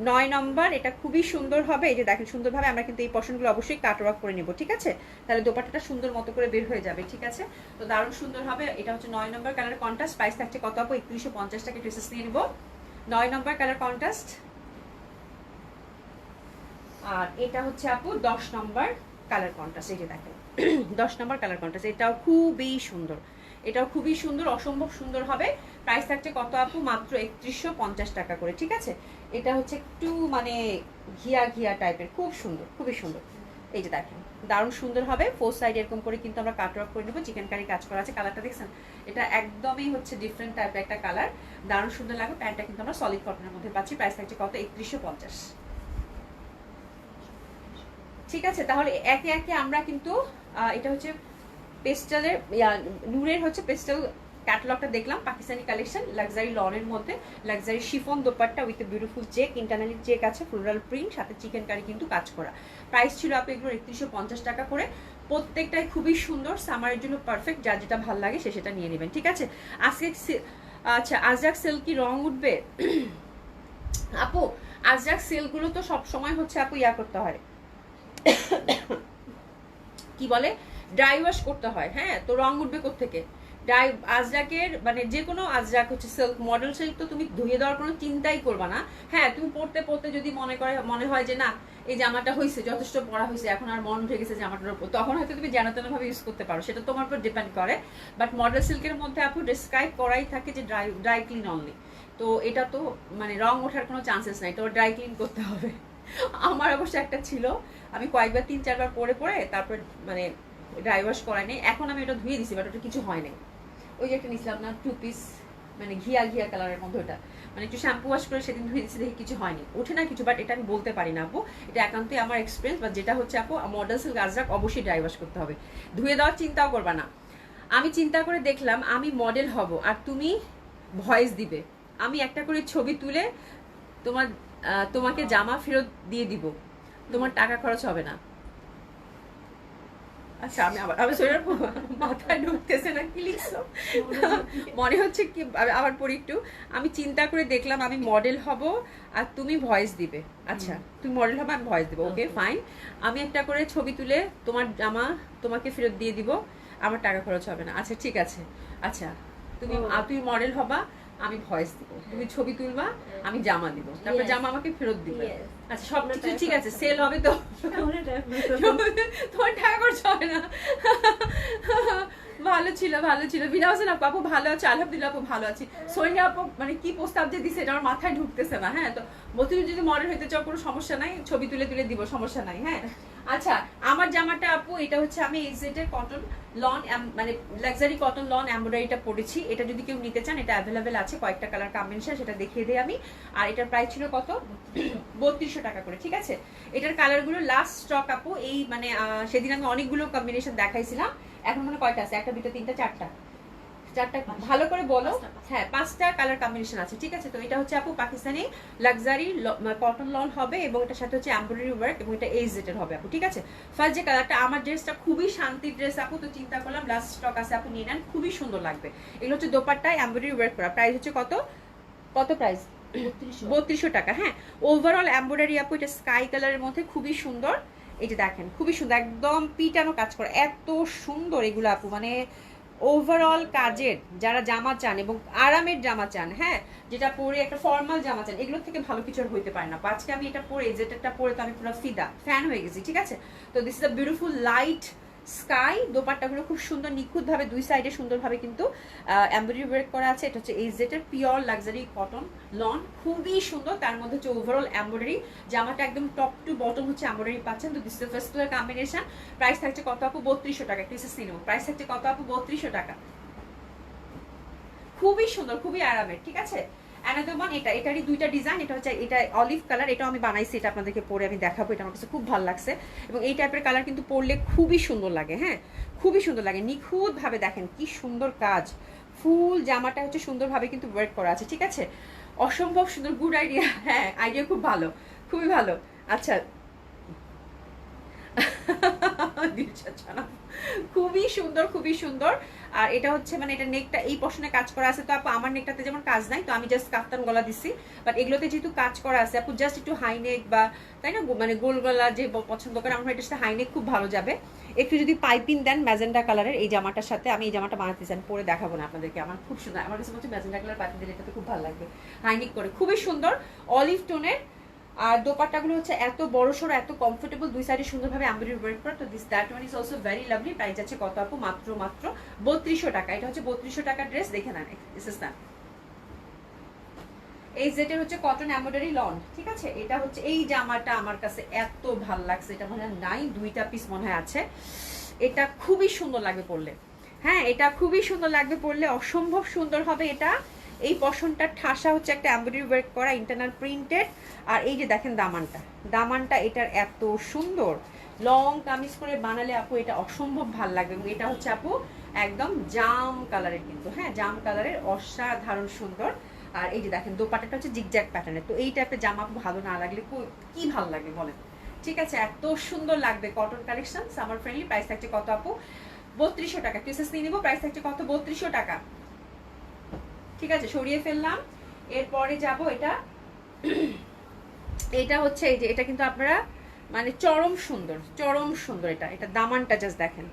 S1: 9 নম্বর, এটা খুবই সুন্দর হবে। এই যে দেখেন সুন্দরভাবে আমরা কিন্তু এই পশনগুলো অবশ্যই কাট ওয়ার্ক করে নিব। ঠিক আছে, তাহলে দোপাট্টাটা সুন্দর মতো করে বের হয়ে যাবে। ঠিক আছে, তো দারুণ সুন্দর হবে। এটা হচ্ছে 9 নম্বর কালার কন্ট্রাস্ট। প্রাইস থাকছে কত আপু? 3150 টাকা। ড্রেসেস নিয়ে নিব 9 নম্বর কালার কন্ট্রাস্ট। আর এটা হচ্ছে আপু 10 নম্বর কালার কন্ট্রাস্ট। এই যে দেখেন 10 নম্বর কালার কন্ট্রাস্ট, এটাও খুবই সুন্দর, এটাও খুবই সুন্দর, অসম্ভব সুন্দর হবে। প্রাইস থাকছে কত আপু? মাত্র 3150 টাকা করে। ঠিক আছে, এটা হচ্ছে একটু মানে ঘিয়া ঘিয়া টাইপের, খুব সুন্দর, খুবই সুন্দর। এই যে দেখেন দারুণ সুন্দর হবে। ফোর সাইড এরকম করে কিন্তু আমরা কাট ওয়ার্ক করে নেবো। চিকেন কারি কাজ করা আছে। কালারটা দেখছেন, এটা একদমই হচ্ছে ডিফারেন্ট টাইপের একটা কালার, দারুণ সুন্দর লাগবে। প্যান্টটা কিন্তু আমরা সলিড কটনের মধ্যে পাচ্ছি। প্রাইস থাকছে কত? 3150। ঠিক আছে, তাহলে একে একে আমরা কিন্তু এটা হচ্ছে পেস্টালের নূরের হচ্ছে পেস্টাল ক্যাটালগটা দেখলাম। পাকিস্তানি কালেকশন, লাক্সারি লনের মধ্যে, luxury chiffon dupatta with beautiful check, internally check আছে, ফ্লোরাল প্রিন্ট, সাথে চিকেন কারি কিন্তু কাজ করা। প্রাইস ছিল আপনি এগুলো 3150 টাকা করে। প্রত্যেকটাই খুবই সুন্দর, সামারের জন্য পারফেক্ট। যার যেটা ভালো লাগে সে সেটা নিয়ে নেবেন। ঠিক আছে, আজকে আচ্ছা আজরাক সেল কি রং উঠবে? আপু আজরাক সেলগুলো তো সব সময় হচ্ছে আপু ইয়া করতে হয়, কি বলে, ড্রাই ওয়াশ করতে হয়। হ্যাঁ, তো রং উঠবে কোত্থেকে? ড্রাই আজরাকের মানে যে কোনো আজরাক হচ্ছে সিল্ক, মডেল সিল্ক তো তুমি ধুয়ে দেওয়ার কোনো চিন্তাই করবা না। হ্যাঁ, তুমি পড়তে পড়তে যদি মনে হয় যে না এই জামাটা হয়েছে, যথেষ্ট পড়া হয়েছে, এখন আর মন উঠে গেছে জামাটার উপর, তখন হয়তো তুমি যেন তেন ভাবে ইউজ করতে পারো, সেটা তোমার উপর ডিপেন্ড করে। বাট মডেল সিল্কের মধ্যে আপু ডেসক্রাইব করাই থাকে যে ড্রাই ক্লিন অনলি। তো এটা তো মানে রং ওঠার কোনো চান্সেস নাই, তো ড্রাই ক্লিন করতে হবে। আমার অবশ্য একটা ছিল, আমি কয়েকবার 3-4 বার পরে তারপর মানে ড্রাই ওয়াশ করায়নি। এখন আমি ওটা ধুয়ে দিছি, বাট ওটা কিছু হয় নাই। ওই যে একটা নিছিলাম না 2 পিস, মানে ঘিয়া ঘিয়া কালারের মধ্যে, ওটা মানে একটু শ্যাম্পু ওয়াশ করে সেদিন ধুয়ে দিচ্ছি, দেখি কিছু হয়নি, ওঠে না কিছু। বাট এটা আমি বলতে পারি না আপু, এটা একান্তই আমার এক্সপিরিয়েন্স। বা যেটা হচ্ছে আপু, মডেল সিল্ক আজরাক অবশ্যই ড্রাই ওয়াশ করতে হবে, ধুয়ে দেওয়ার চিন্তাও করবা না। আমি চিন্তা করে দেখলাম, আমি মডেল হব আর তুমি ভয়েস দিবে, আমি একটা করে ছবি তুলে তোমাকে জামা ফেরত দিয়ে দিব, তোমার টাকা খরচ হবে না। আচ্ছা, আমি সোনার মাথায় ঢুকতেছে না, কি লিখছো? মনে হচ্ছে কি, আবার পড়ি একটু। আমি চিন্তা করে দেখলাম, আমি মডেল হব আর তুমি ভয়েস দিবে। আচ্ছা, তুমি মডেল হবে, আমি ভয়েস দিব। ওকে ফাইন, আমি একটা করে ছবি তুলে তোমার জামা তোমাকে ফেরত দিয়ে দিব, আমার টাকা খরচ হবে না। আচ্ছা ঠিক আছে। আচ্ছা, তুমি মডেল হবা, আমি ভয়েস দিব, তুমি ছবি তুলবা, আমি জামা দিব, তারপর জামা আমাকে ফেরত দিবে। আচ্ছা, সব কিছু ঠিক আছে, সেল হবে তো, তোমার টাকা খরচ হবে না। ভালো ছিল, ভালো ছিল। বিনা হোসেন আপু ভালো আছে? আলহামদুলিল্লাহ আপু ভালো আছি। সোনিয়া আপু মানে কি প্রস্তাব যে দিছে এটা আমার মাথায় ঢুকতেছে না। হ্যাঁ, তো বলতে যদি মডেল হইতে চাও কোনো সমস্যা নাই, ছবি তুলে তুলে দিব, সমস্যা নাই। হ্যাঁ, আচ্ছা, আমার জামাটা আপু এটা হচ্ছে আমি এক্সেটের কটন লন মানে লাক্সারি কটন লন এমব্রয়ডারিটা পরেছি। এটা যদি কেউ নিতে চান, এটা অ্যাভেলেবেল আছে, কয়েকটা কালার কম্বিনেশন, সেটা দেখিয়ে দিই আমি। আর এটার প্রাইস ছিল কত? 3200 টাকা করে। ঠিক আছে, এটার কালারগুলো লাস্ট স্টক আপু। এই মানে সেদিন আমি অনেকগুলো কম্বিনেশন দেখাইছিলাম, এখন মানে কয়টা আছে? 1, 2, 3, 4টা ভালো করে বলো। হ্যাঁ, 5টা কালার কম্বিনেশন আছে। ঠিক আছে, তো এটা হচ্ছে আপু পাকিস্তানি লাক্সারি কটন লন হবে, এবং এটার সাথে হচ্ছে এমব্রয়ডারি ওয়ার্ক, এবং এটা এইজেটের হবে আপু। ঠিক আছে, ফার্স্ট যে কালারটা, আমার ড্রেসটা খুবই শান্তির ড্রেস আপু, তো চিন্তা করলাম লাস্ট স্টক আছে আপু, নিয়ে নেন, খুবই সুন্দর লাগবে। এগুলো হচ্ছে দোপাট্টায় এমব্রয়ডারি ওয়ার্ক করা। প্রাইস হচ্ছে কত প্রাইস? 3200 টাকা। হ্যাঁ, ওভারঅল এমব্রয়ডারি আপু, এটা স্কাই কালারের মধ্যে খুবই সুন্দর। এই যে দেখেন খুবই সুন্দর, একদম পিটানো কাজ করে, এত সুন্দর এগুলো আপু, মানে ওভারঅল কাজের যারা জামা চান এবং আরামের জামা চান, হ্যাঁ, যেটা পরে একটা ফর্মাল জামা চান, এগুলোর থেকে ভালো কিছু আর হইতে পারে না। আজকে আমি এটা পরে, যেটা পরে তো আমি পুরো ফিদা ফ্যান হয়ে গেছি, ঠিক আছে। তো this is a beautiful light sky. দোপাট্টাগুলো খুব সুন্দর নিখুঁতভাবে দুই সাইডে সুন্দরভাবে কিন্তু এমব্রয়ডারি ওয়ার্ক করা আছে। এটা হচ্ছে এইচজেটের পিওর লাক্সারি কটন লন, খুবই সুন্দর। তার মধ্যে হচ্ছে ওভারঅল এমব্রয়ডারি, জামাটা একদম টপ টু বটম হচ্ছে এমব্রয়ডারি পাচ্ছেন। তো this is first colour combination. Price থাকছে কত আপু? 3200 টাকা। একটু সিনেমা প্রাইস থাকছে কত আপু? 3200 টাকা। খুবই সুন্দর, খুবই আরামের, ঠিক আছে। অ্যানাদার ওয়ান, এটারই দুইটা ডিজাইন। এটা হচ্ছে এটা অলিভ কালার, এটাও আমি বানাইছি, এটা আপনাদেরকে পরে আমি দেখাবো। এটা আমার কাছে খুব ভালো লাগছে এবং এই টাইপের কালার কিন্তু পরলে খুবই সুন্দর লাগে, হ্যাঁ, খুবই সুন্দর লাগে। নিখুঁতভাবে দেখেন কি সুন্দর কাজ, ফুল জামাটা হচ্ছে সুন্দরভাবে কিন্তু ওয়ার্ক করা আছে, ঠিক আছে। অসম্ভব সুন্দর, গুড আইডিয়া, হ্যাঁ, আইডিয়া খুব ভালো, খুবই ভালো। আচ্ছা খুবই সুন্দর, খুবই সুন্দর। আর এটা হচ্ছে মানে এটা নেকটা এই পশনে কাজ করা আছে। তো আপু আমার নেকটাতে যেমন কাজ নাই, তো আমি জাস্ট কাফতান গলা দিছি, বাট এগুলোতে যেহেতু কাজ করা আছে আপু জাস্ট একটু হাই নেক বা তাই না, মানে গোল গলা যে পছন্দ করে, আমার এটা হাই নেক খুব ভালো যাবে। একটু যদি পাইপিং দেন ম্যাজেন্ডা কালারের এই জামাটার সাথে, আমি এই জামাটা বানাতে চান, পরে দেখাবো না আপনাদেরকে, আমার খুব সুন্দর, আমার কাছে হচ্ছে ম্যাজেন্ডা কালার পাইপিং দিলে এটাতে খুব ভালো লাগবে, হাই নেক করে খুবই সুন্দর অলিভ টোনের। আর দোপাট্টাগুলো হচ্ছে এত বড় সড়ো, এত কমফোর্টেবল, দুই সাইডে সুন্দরভাবে এমব্রয়ডারি ওয়ার্ক করা। তো this that one is also very lovely. Price আছে কত আপু? মাত্র 3200 টাকা। এটা হচ্ছে 3200 টাকার ড্রেস, দেখে নেন, দিস ইজ দ্যাট। এই যেটা হচ্ছে কটন এমব্রয়ডারি লন, ঠিক আছে। এটা হচ্ছে এই জামাটা আমার কাছে এত ভালো লাগছে, এটা মনে হয় নাই, দুইটা পিস মনে হয় আছে। এটা খুবই সুন্দর লাগবে পরলে, হ্যাঁ, এটা খুবই সুন্দর লাগবে পরলে, অসম্ভব সুন্দর হবে এটা। এই পশনটার ঠাসা হচ্ছে একটা এমব্রয়ডারি ওয়ার্ক করা ইন্টারনাল প্রিন্টেড। আর এই যে দেখেন দামানটা এটার এত সুন্দর, লং কামিজ করে বানালে আপু এটা অসম্ভব ভালো লাগবে। এবং এটা হচ্ছে আপু একদম জাম কালারের কিন্তু, হ্যাঁ, জাম কালারের, অসাধারণ সুন্দর। আর এই যে দেখেন দোপাট্টাটা হচ্ছে জিগজ্যাগ প্যাটার্নের। তো এই টাইপের জামা আপু ভালো না লাগলে কি ভালো লাগে বলেন, ঠিক আছে। এত সুন্দর লাগবে cotton collection, summer friendly. Price থাকছে কত আপু? 3200 টাকা। পিসেস নিয়ে নিব, প্রাইস থাকছে কত? 3200 টাকা, ঠিক আছে। সরিয়ে ফেললাম। এরপরে যাব এটা এটা হচ্ছে এই যে, এটা কিন্তু আপনারা মানে চরম সুন্দর, চরম সুন্দর। এটা দামানটা জাস্ট দেখেন,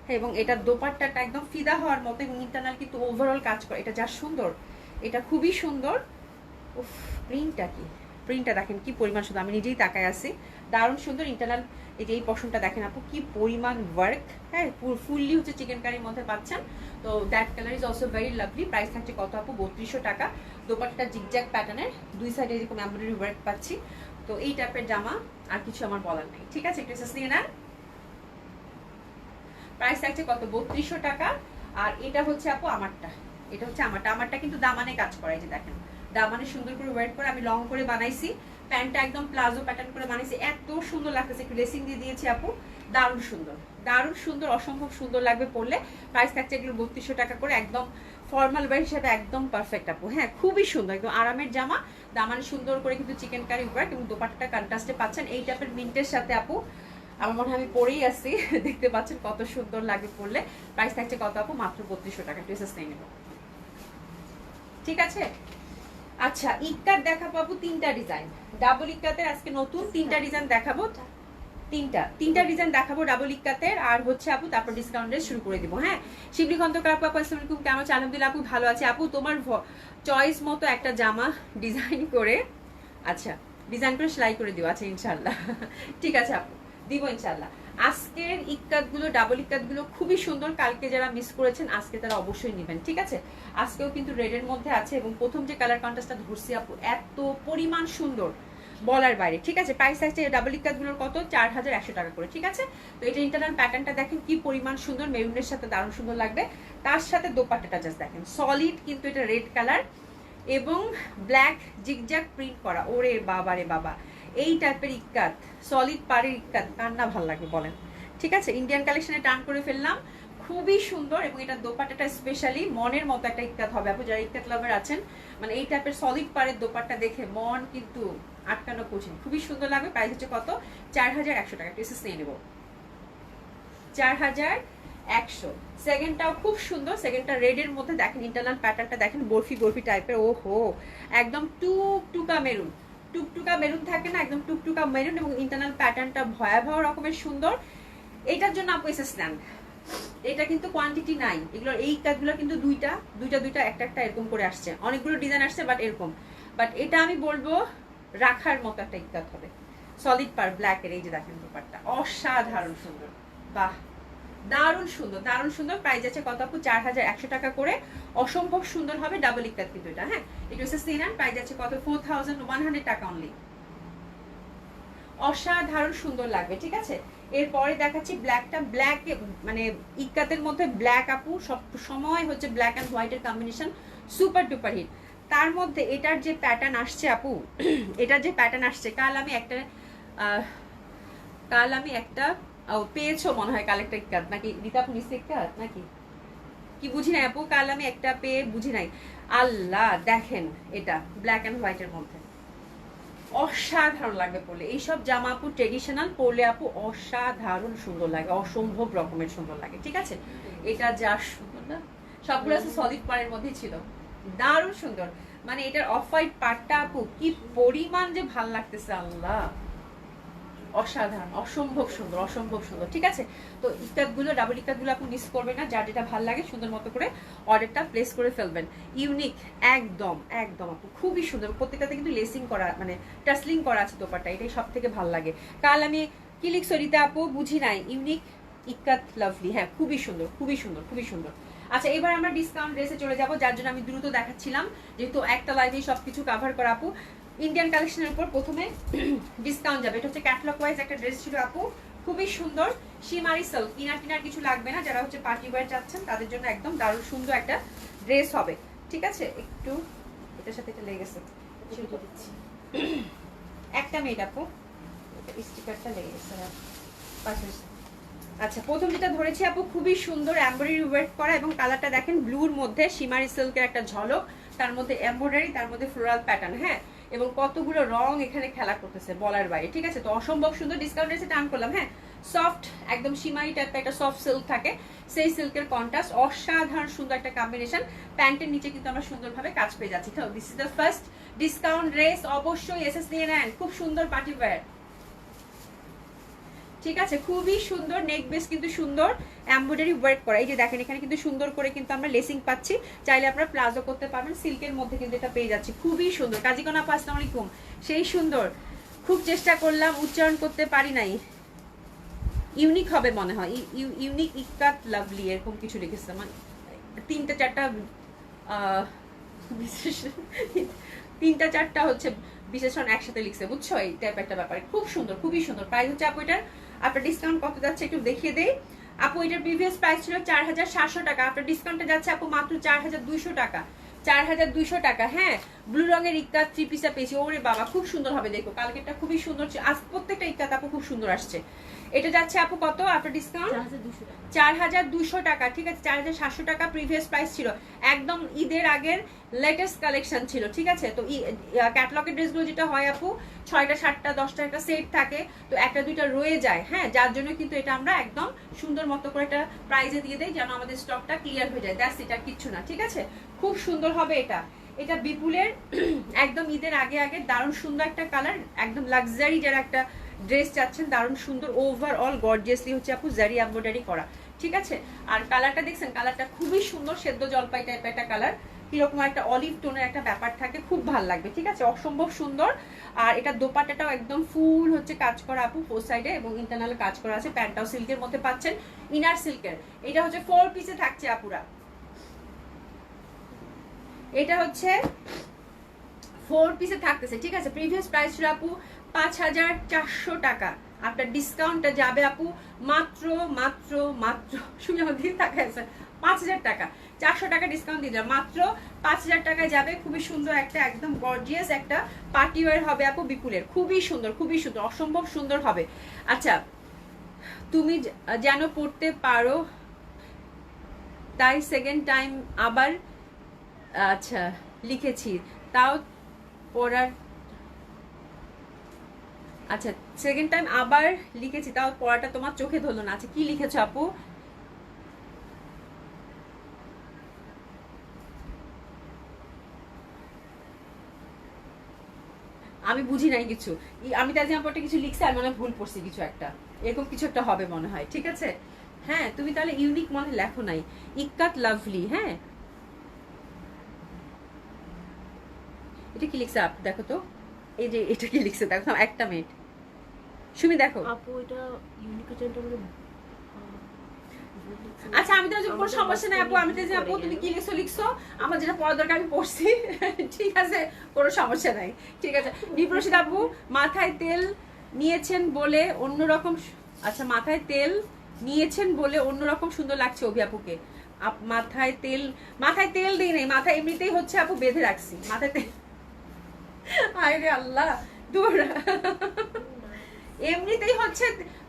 S1: হ্যাঁ, এবং এটা দোপাট্টাটা একদম ফিদা হওয়ার মতো এবং ইন্টারনাল কিন্তু ওভারঅল কাজ করে, এটা যা সুন্দর, এটা খুবই সুন্দর। উফ, প্রিন্টটা দেখেন কি পরিমাণ সুন্দর, আমি নিজেই তাকায় আছি, দারুণ সুন্দর। ইন্টারনাল এই যে এই পশনটা দেখেন আপু কি পরিমাণ ওয়ার্ক, হ্যাঁ, ফুললি হচ্ছে চিকেন কারির মধ্যে পাচ্ছেন। তো that colour is also very lovely. Price থাকছে কত আপু? 3200 টাকা। দোপাট্টা জিগজ্যাগ প্যাটার্নের, দুই সাইডে এরকম এমব্রয়ডারি ওয়ার্ক পাচ্ছি। তো এই টাইপের জামা আর কিছু আমার বলার নেই, ঠিক আছে। একটু নিয়ে নেন। প্রাইস থাকছে কত? 3200 টাকা। আর এটা হচ্ছে আপু আমারটা, এটা হচ্ছে আমারটা কিন্তু দামানে কাজ করা, এই যে দেখেন দামানে সুন্দর করে ওয়ার্ক করে আমি লং করে বানাইছি। প্যান্টটা একদম প্লাজো প্যাটার্ন করে বানাইছি, এত সুন্দর লাগতেছে। একটু লেসিং দিয়ে দিয়েছি আপু, দারুণ সুন্দর, দারুণ সুন্দর, অসম্ভব সুন্দর লাগবে পরলে। প্রাইস থাকছে এগুলো 3200 টাকা করে, একদম ফর্মাল ওয়্যার হিসেবে একদম পারফেক্ট আপু, হ্যাঁ, খুবই সুন্দর, একদম আরামের জামা। দামানে সুন্দর করে কিন্তু চিকেন কারি ওয়ার্ক এবং দোপাট্টাটা কন্ট্রাস্টে পাচ্ছেন এই টাইপের মিন্টের সাথে আপু। আমার মনে হয় আমি পরেই আসছি, দেখতে পাচ্ছেন কত সুন্দর লাগবে পরলে। প্রাইস থাকছে কত আপু? মাত্র 3200 টাকা। ড্রেসেস নিয়ে নেব, ঠিক আছে। আচ্ছা, ইক্কাত দেখাবো আপু তিনটা ডিজাইন, ডাবল ইক্কাতের আজকে নতুন তিনটা ডিজাইন দেখাবো, তিনটা ডিজাইন দেখাবো ডাবল ইক্কাতের। আর হচ্ছে আপু তারপর ডিসকাউন্টে শুরু করে দিব, হ্যাঁ। শিবলি খন্দকার আপু, আসসালামু আলাইকুম, কেমন আছেন? আলহামদুলিল্লাহ আপু ভালো আছে। আপু তোমার চয়েস মতো একটা জামা ডিজাইন করে, আচ্ছা, ডিজাইন করে সেলাই করে দিও, আচ্ছা ইনশাআল্লাহ, ঠিক আছে আপু, দিব ইনশাআল্লাহ। আজকের ইক্কাতগুলো, ডাবল ইক্কাতগুলো খুবই সুন্দর, কালকে যারা মিস করেছেন আজকে তারা অবশ্যই নেবেন, ঠিক আছে। আজকেও কিন্তু রেডের মধ্যে আছে এবং প্রথম যে কালার কন্ট্রাস্টটা ধরছি আপু এত পরিমাণ সুন্দর বলার বাইরে, ঠিক আছে। প্রাইস আছে ডাবল ইক্কাতগুলোর কত? 4100 টাকা করে, ঠিক আছে। তো এটা ইন্টারনাল প্যাটার্নটা দেখেন কি পরিমাণ সুন্দর, মেরুনের সাথে দারুণ সুন্দর লাগবে। তার সাথে দোপাট্টাটা জাস্ট দেখেন, সলিড কিন্তু এটা রেড কালার এবং ব্ল্যাক জিগজ্যাগ প্রিন্ট করা, ওরে বাবা রে বাবা, এই টাইপের ইক্কাত, সলিড পাড়ের ইক্কাত কার না ভালো লাগবে বলেন, ঠিক আছে। ইন্ডিয়ান কালেকশনে টার্ন করে ফেললাম, খুবই সুন্দর। এবং এটা দোপাট্টাটা স্পেশালি মনের মতো একটা ইক্কাত হবে আপু, যারা ইক্কাত লাভার আছেন, মানে এই টাইপের সলিড পাড়ের দোপাট্টা দেখে মন কিন্তু আটকানো কঠিন, খুবই সুন্দর লাগবে। প্রাইস হচ্ছে কত? 4100 টাকা। টেসিস নিয়ে নেব 4100। সেকেন্ডটাও খুব সুন্দর, সেকেন্ডটা রেডের মধ্যে দেখেন, ইন্টারনাল প্যাটার্নটা দেখেন, বরফি টাইপের, ও হো, একদম টুকটুকা মেরুন, টুকটুকা মেরুন থাকে না, একদম টুকটুকা মেরুন, এবং ইন্টারনাল প্যাটার্নটা ভয়াবহ রকমের সুন্দর। এটার জন্য আপু এসে স্ন্যান, এটা কিন্তু কোয়ান্টিটি নাই, এগুলো এই কাজগুলো কিন্তু দুইটা একটা একটা এরকম করে আসছে, অনেকগুলো ডিজাইন আসছে বাট এরকম। বাট এটা আমি বলবো রাখার মতো একটা ইকাত হবে, সলিড পার ব্ল্যাকের। এই যে দেখেন ব্যাপারটা অসাধারণ সুন্দর, বাহ দারুণ সুন্দর, দারুণ সুন্দর। প্রাইস আছে কত আপু? 4100 টাকা করে। অসম্ভব সুন্দর হবে, ডাবল ইকাত কিন্তু এটা। হ্যাঁ, এটা হচ্ছে সিনান, প্রাইস আছে কত? 4100 টাকা অনলি। অসাধারণ সুন্দর লাগবে, ঠিক আছে। এরপরে দেখাচ্ছি ব্ল্যাকটা। ব্ল্যাক মানে ইকাতের মধ্যে ব্ল্যাক আপু সব সময় হচ্ছে ব্ল্যাক অ্যান্ড হোয়াইটের কম্বিনেশন সুপার ডুপার হিট। তার মধ্যে এটার যে প্যাটার্ন আসছে আপু, এটার যে প্যাটার্ন আসছে, কাল আমি একটা পেয়েছো মনে হয়, কালেক্টর ইকাত নাকি রিতা আপু? নিশ্চয় ইকাত নাকি কি বুঝি নাই আপু, কাল আমি একটা পেয়ে বুঝি নাই। আল্লাহ দেখেন, এটা ব্ল্যাক অ্যান্ড হোয়াইটের মধ্যে অসাধারণ লাগবে পরলে। এইসব জামা আপু ট্রেডিশনাল পরলে আপু অসাধারণ সুন্দর লাগে, অসম্ভব রকমের সুন্দর লাগে, ঠিক আছে। এটা যা সুন্দর না, সবগুলো সলিড পাড়ের মধ্যেই ছিল, দারুণ সুন্দর। মানে এটার অফ হোয়াইট পার্টটা আপু কি পরিমাণ যে ভাল লাগতেছে, আল্লাহ অসাধারণ, অসম্ভব সুন্দর, অসম্ভব সুন্দর, ঠিক আছে। তো ইকাতগুলো, ডাবল ইকাতগুলো আপনি মিস করবেন না, যার যেটা ভালো লাগে সুন্দর মতো করে অর্ডারটা প্লেস করে ফেলবেন। ইউনিক একদম একদম আপু, খুবই সুন্দর। প্রত্যেকটাতে কিন্তু লেসিং করা, মানে টাসলিং করা আছে দোপাট্টা, এটাই সব থেকে ভালো লাগে। কাল আমি কি লিখ সরিতা আপু বুঝি নাই, ইউনিক ইকাত লাভলি, হ্যাঁ খুবই সুন্দর, খুবই সুন্দর, খুবই সুন্দর। আচ্ছা, এবার আমরা ডিসকাউন্ট ড্রেসে চলে যাব, যার জন্য আমি দ্রুত দেখাচ্ছিলাম, যেহেতু একটা লাইভে সবকিছু কাভার করা আপু। ইন্ডিয়ান কালেকশনের উপর প্রথমে ডিসকাউন্ট যাবে। এটা হচ্ছে ক্যাটালগ ওয়াইজ একটা ড্রেস ছিল আপু, খুবই সুন্দর শিমারি সিল্ক। কিনার কিছু লাগবে না, যারা হচ্ছে পার্টি ওয়্যার চাচ্ছেন তাদের জন্য একদম দারুণ সুন্দর একটা ড্রেস হবে, ঠিক আছে। একটু এটার সাথে এটা লেগে গেছে, দিচ্ছি একটা মিনিট আপু, স্টিকারটা লেগে গেছে। আচ্ছা, প্রথম যেটা ধরেছি আপু, খুবই সুন্দর এমব্রয়ডারি ওয়ার্ক করা, এবং কালারটা দেখেন ব্লুর মধ্যে শিমারি সিল্কের একটা ঝলক, তার মধ্যে এমব্রয়ডারি, তার মধ্যে ফ্লোরাল প্যাটার্ন, হ্যাঁ, এবং কতগুলো রং এখানে খেলা করতেছে বলার বাইরে, ঠিক আছে। তো অসম্ভব সুন্দর, ডিসকাউন্ট রেসে টান করলাম। হ্যাঁ, সফট একদম শিমারি টাইপের একটা সফট সিল্ক থাকে, সেই সিল্কের কন্ট্রাস্ট অসাধারণ সুন্দর একটা কম্বিনেশন। প্যান্টের নিচে কিন্তু আমরা সুন্দরভাবে কাজ পেয়ে যাচ্ছি। তো this is the first discount dress, অবশ্যই এসএস নিয়ে নেন, খুব সুন্দর পার্টি ওয়্যার, ঠিক আছে। খুবই সুন্দর, নেক বেস কিন্তু সুন্দর এমব্রয়ডারি ওয়ার্ক করা। এই যে দেখেন, এখানে কিন্তু সুন্দর করে কিন্তু আমরা লেসিং পাচ্ছি, চাইলে আপনারা প্লাজো করতে পারবেন, সিল্কের মধ্যে কিন্তু এটা পেয়ে যাচ্ছি, খুবই সুন্দর। কাজীকোনা আপু আসসালামু আলাইকুম, সেই সুন্দর, খুব চেষ্টা করলাম উচ্চারণ করতে পারি নাই। ইউনিক হবে মনে হয়, ইউনিক ইকাত লাভলি এরকম কিছু লিখেছে, মানে তিনটা চারটা হচ্ছে বিশেষণ একসাথে লিখছে, বুঝছো, এই টাইপ একটা ব্যাপার। খুব সুন্দর, খুবই সুন্দর। প্রাইস হচ্ছে আপু এটার, আপনার ডিসকাউন্ট কত যাচ্ছে একটু দেখিয়ে দেই আপু। এটার প্রিভিয়াস প্রাইস ছিল 4700 টাকা, আপনার ডিসকাউন্টে যাচ্ছে আপু মাত্র 4200 টাকা, 4200 টাকা। হ্যাঁ, ব্লু রঙের ইক্কাত থ্রি পিসটা পেয়েছি, ওরে বাবা খুব সুন্দর হবে, দেখো কালকেরটা খুবই সুন্দর, আজ প্রত্যেকটা ইক্কাত আপু খুব সুন্দর আসছে। এটা যাচ্ছে আপু কত আপনার ডিসকাউন্ট? 4200 টাকা, ঠিক আছে। 4700 টাকা প্রিভিয়াস প্রাইস ছিল, একদম ঈদের আগের লেটেস্ট কালেকশন ছিল, ঠিক আছে। তো ক্যাটালগের ড্রেসগুলো যেটা হয় আপু 6টা 7টা 10টা একটা সেট থাকে, তো একটা দুইটা রয়ে যায়, হ্যাঁ, যার জন্য কিন্তু এটা আমরা একদম সুন্দর মতো করে একটা প্রাইজে দিয়ে দেই, যেন আমাদের স্টকটা ক্লিয়ার হয়ে যায়, দ্যাটস এটা, কিচ্ছু না, ঠিক আছে। খুব সুন্দর হবে এটা। এটা বিপুলের একদম ঈদের আগে আগে দারুণ সুন্দর একটা কালার, একদম লাক্সারি যারা একটা ড্রেস চাচ্ছেন, দারুণ সুন্দর ওভারঅল গর্জিয়াসলি হচ্ছে আপু জারি এমব্রয়ডারি করা, ঠিক আছে। আর কালারটা দেখছেন, কালারটা খুবই সুন্দর, সেদ্ধ জলপাই টাইপের একটা কালার, কিরকম একটা অলিভ টোনের একটা ব্যাপার থাকে, খুব ভালো লাগবে, ঠিক আছে, অসম্ভব সুন্দর। আর এটা দোপাট্টাটাও একদম ফুল হচ্ছে কাজ করা আপু, ফোর সাইডে এবং ইন্টারনাল কাজ করা আছে, প্যান্টটাও সিল্কের মধ্যে পাচ্ছেন, ইনার সিল্কের। এটা হচ্ছে 4 পিসে থাকছে আপুরা, এটা হচ্ছে 4 পিসে থাকতেছে, ঠিক আছে। প্রিভিয়াস প্রাইস ছিল আপু 5400 টাকা, আপনার ডিসকাউন্টটা যাবে আপু মাত্র মাত্র মাত্র শুনে দিয়ে টাকা আছে 5000 টাকা, 400 টাকা ডিসকাউন্ট দিয়ে দিলাম, মাত্র 5000 টাকায় যাবে। খুবই সুন্দর একটা একদম গর্জিয়াস একটা পার্টি ওয়্যার হবে আপু বিপুলের, খুবই সুন্দর, খুবই সুন্দর, অসম্ভব সুন্দর হবে। আচ্ছা, তুমি যেন পড়তে পারো তাই সেকেন্ড টাইম আবার, আচ্ছা লিখেছি, তাও পড়ার, আচ্ছা সেকেন্ড টাইম আবার লিখেছি, তাও পড়াটা তোমার চোখে ধরলো না। আচ্ছা কি লিখেছো আপু? আমি বুঝি নাই কিছু, আমি তাজিয়া পড়তে কিছু লিখছি, আমি মনে হয় ভুল পড়ছি কিছু একটা, এরকম কিছু একটা হবে মনে হয়, ঠিক আছে। হ্যাঁ তুমি তাহলে ইউনিক মনে লেখো নাই, ইক্কাত লাভলি। হ্যাঁ এটা কি লিখছে আপু দেখো তো, এই যে এটা কি লিখছে দেখো, একটা মিনিট সুমি দেখো
S2: আপু এটা ইউনিক এজেন্ট বলে।
S1: আচ্ছা আমি তো কোনো সমস্যা নাই আপু, আমি তো যে আপু তুমি কি লিখছো লিখছো, আমার যেটা পড়া দরকার আমি পড়ছি ঠিক আছে, কোনো সমস্যা নাই, ঠিক আছে। বিপ্রসিদ আপু মাথায় তেল নিয়েছেন বলে অন্যরকম, আচ্ছা মাথায় তেল নিয়েছেন বলে অন্যরকম সুন্দর লাগছে অভি আপুকে। মাথায় তেল দিই নাই, মাথায় এমনিতেই হচ্ছে আপু বেঁধে রাখছি মাথায় তেল, হায় রে আল্লাহ দূর এমনিতেই হচ্ছে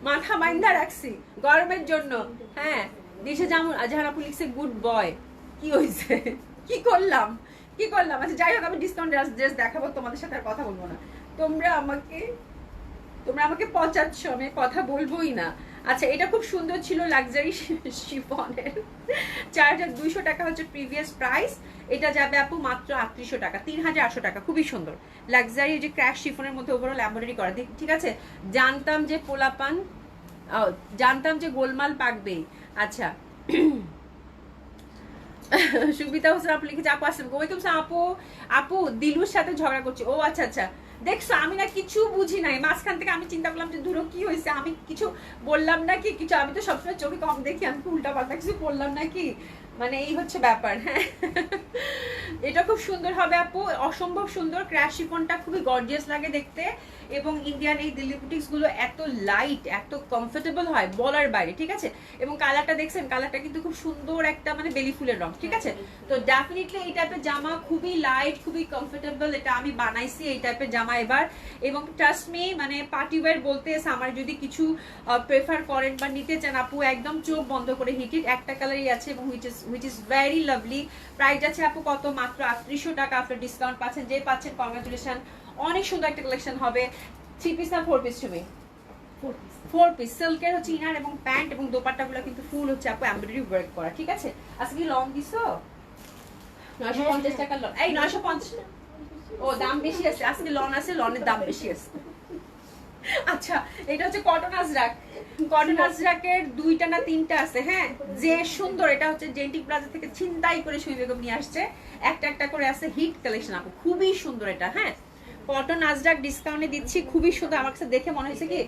S1: মাথা বাইন্ধা রাখছি গরমের জন্য। হ্যাঁ দেশে যেমন আজহার আপু লিখছে গুড বয়, কি হয়েছে কি করলাম আচ্ছা যাই হোক, আমি ডিসকাউন্ট ড্রেস দেখাবো তোমাদের সাথে আর কথা বলবো না, তোমরা আমাকে পচাচ্ছ, আমি কথা বলবোই না। আচ্ছা এটা খুব সুন্দর ছিল, লাক্সারি শিফনের 4200 টাকা হচ্ছে প্রিভিয়াস প্রাইস, এটা যাবে আপু মাত্র 3800 টাকা, 3800 টাকা, খুবই সুন্দর লাক্সারি যে ক্র্যাশ শিফনের মধ্যে ওভারঅল এমব্রয়ডারি করা, ঠিক আছে। জানতাম যে গোলমাল পাকবেই। আচ্ছা সুবিধা হোসেন আপু লিখেছে আপু আসলাম ওয়ালাইকুম আসসালাম আপু দিলুর সাথে ঝগড়া করছি, ও আচ্ছা আচ্ছা দেখছো আমি না কিছু বুঝি নাই, মাঝখান থেকে আমি চিন্তা করলাম যে ধরো কি হয়েছে, আমি কিছু বললাম নাকি কিছু, আমি তো সবসময় চোখে কম দেখি, আমি উল্টা পাল্টা কিছু বললাম নাকি, মানে এই হচ্ছে ব্যাপার। হ্যাঁ এটা খুব সুন্দর হবে আপু, অসম্ভব সুন্দর, ক্র্যাশ শিফনটা খুবই গর্জিয়াস লাগে দেখতে, এবং ইন্ডিয়ান এই দিল্লি বুটিক্স গুলো এত লাইট এত কমফোর্টেবল হয় বলার বাইরে, ঠিক আছে। এবং কালারটা দেখছেন, কালারটা কিন্তু খুব সুন্দর একটা মানে বেলি ফুলের রং, ঠিক আছে। তো ডেফিনেটলি এই টাইপের জামা খুবই লাইট খুবই কমফোর্টেবল, এটা আমি বানাইছি এই টাইপের জামা এবার, এবং ট্রাস্ট মি মানে পার্টি ওয়্যার বলতে আমার যদি কিছু প্রেফার করেন বা নিতে চান আপু একদম চোখ বন্ধ করে হিটিট, একটা কালারই আছে এবং which is very lovely. Price আছে আপু কত, মাত্র 3800 টাকা, আফটার ডিসকাউন্ট পাচ্ছেন, যে পাচ্ছেন কংগ্রাচুলেশন, অনেক সুন্দর একটা কালেকশন হবে। 3 পিস না 4 পিস তুমি? 4 পিস সিল্কের হচ্ছে ইনার এবং প্যান্ট, এবং দোপাট্টাগুলো কিন্তু ফুল হচ্ছে আপু এমব্রয়ডারি ওয়ার্ক করা, ঠিক আছে। আজকে কি লং দিছো? 950 টাকা লং, এই 950, ও দাম বেশি আছে আজকে, লন আছে, লনের দাম বেশি আছে। আচ্ছা এটা হচ্ছে কটন আজরাকের 2টা না 3টা আছে। হ্যাঁ যে সুন্দর, এটা হচ্ছে জেন্টিক প্লাজা থেকে ছিনতাই করে সুই বেগম নিয়ে আসছে, একটা করে আছে, হিট কালেকশন আপু, খুবই সুন্দর এটা। হ্যাঁ কটন আজরাক ডিসকাউন্টে দিচ্ছি, খুবই সুন্দর, আমার কাছে দেখে মনে হয়েছে কি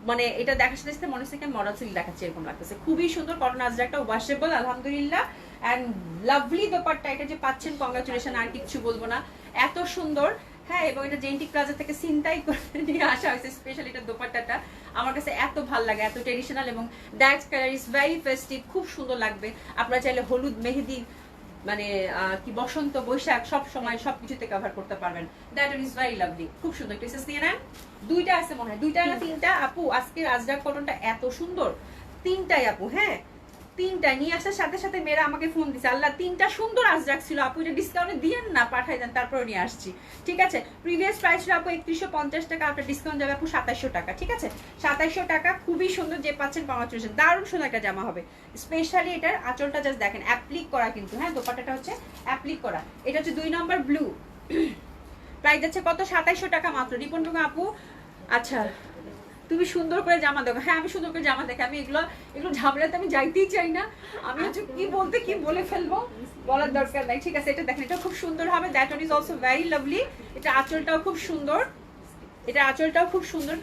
S1: মানে এটা দেখার সাথে মনে হচ্ছে কি মডেল সিল্ক দেখাচ্ছে এরকম লাগতেছে, খুবই সুন্দর কটন আজরাকটা, ওয়াশেবল আলহামদুলিল্লাহ, এন্ড লাভলি দোপাট্টা, এটা যে পাচ্ছেন কংগ্রাচুলেশন, আর কিচ্ছু বলবো না, এত সুন্দর। হ্যাঁ এবং এটা জেন্টিক প্লাজা থেকে চিন্তাই করে নিয়ে আসা হয়েছে, স্পেশালি এটা দোপাট্টাটা আমার কাছে এত ভালো লাগে, এত ট্রেডিশনাল, এবং that colour is very festive, খুব সুন্দর লাগবে। আপনারা চাইলে হলুদ মেহেদি মানে কি বসন্ত বৈশাখ সব সময় সবকিছুতে কভার করতে পারবেন, দ্যাট ইজ ভেরি লাভলি, খুব সুন্দর। পিসেস নিয়ে নেন, 2টা আছে মনে হয়, 2টা না 3টা আপু, আজকের আজরাক কটনটা এত সুন্দর, 3টাই আপু। হ্যাঁ 3টা নিয়ে আসার সাথে সাথে মেয়েরা আমাকে ফোন দিছে, আল্লাহ 3টা সুন্দর আজরাক ছিল আপু, এটা ডিসকাউন্টে দিয়েন না, পাঠাই দেন, তারপরে নিয়ে আসছি, ঠিক আছে। প্রিভিয়াস প্রাইস ছিল আপু 3150 টাকা, আপনার ডিসকাউন্ট যাবে আপু 2700 টাকা, ঠিক আছে। 2700 টাকা, খুবই সুন্দর, যে পাচ্ছেন কংগ্রাচুলেশন, দারুণ সুন্দর একটা জামা হবে। স্পেশালি এটার আঁচলটা জাস্ট দেখেন, অ্যাপ্লিক করা কিন্তু, হ্যাঁ দোপাট্টাটা হচ্ছে অ্যাপ্লিক করা, এটা হচ্ছে 2 নম্বর ব্লু, প্রাইস যাচ্ছে কত, 2700 টাকা মাত্র। রিপন টুকু আপু আচ্ছা তুমি সুন্দর করে জামা দেখো, হ্যাঁ আমি সুন্দর করে জামা দেখি, আমি এগুলো ঝামেলাতে আমি যাইতেই চাই না, আমি হচ্ছে কি বলতে কি বলে ফেলবো, বলার দরকার নাই, ঠিক আছে। এটা দেখেন, এটা খুব সুন্দর হবে, that one is also very lovely, এটা আঁচলটাও খুব সুন্দর,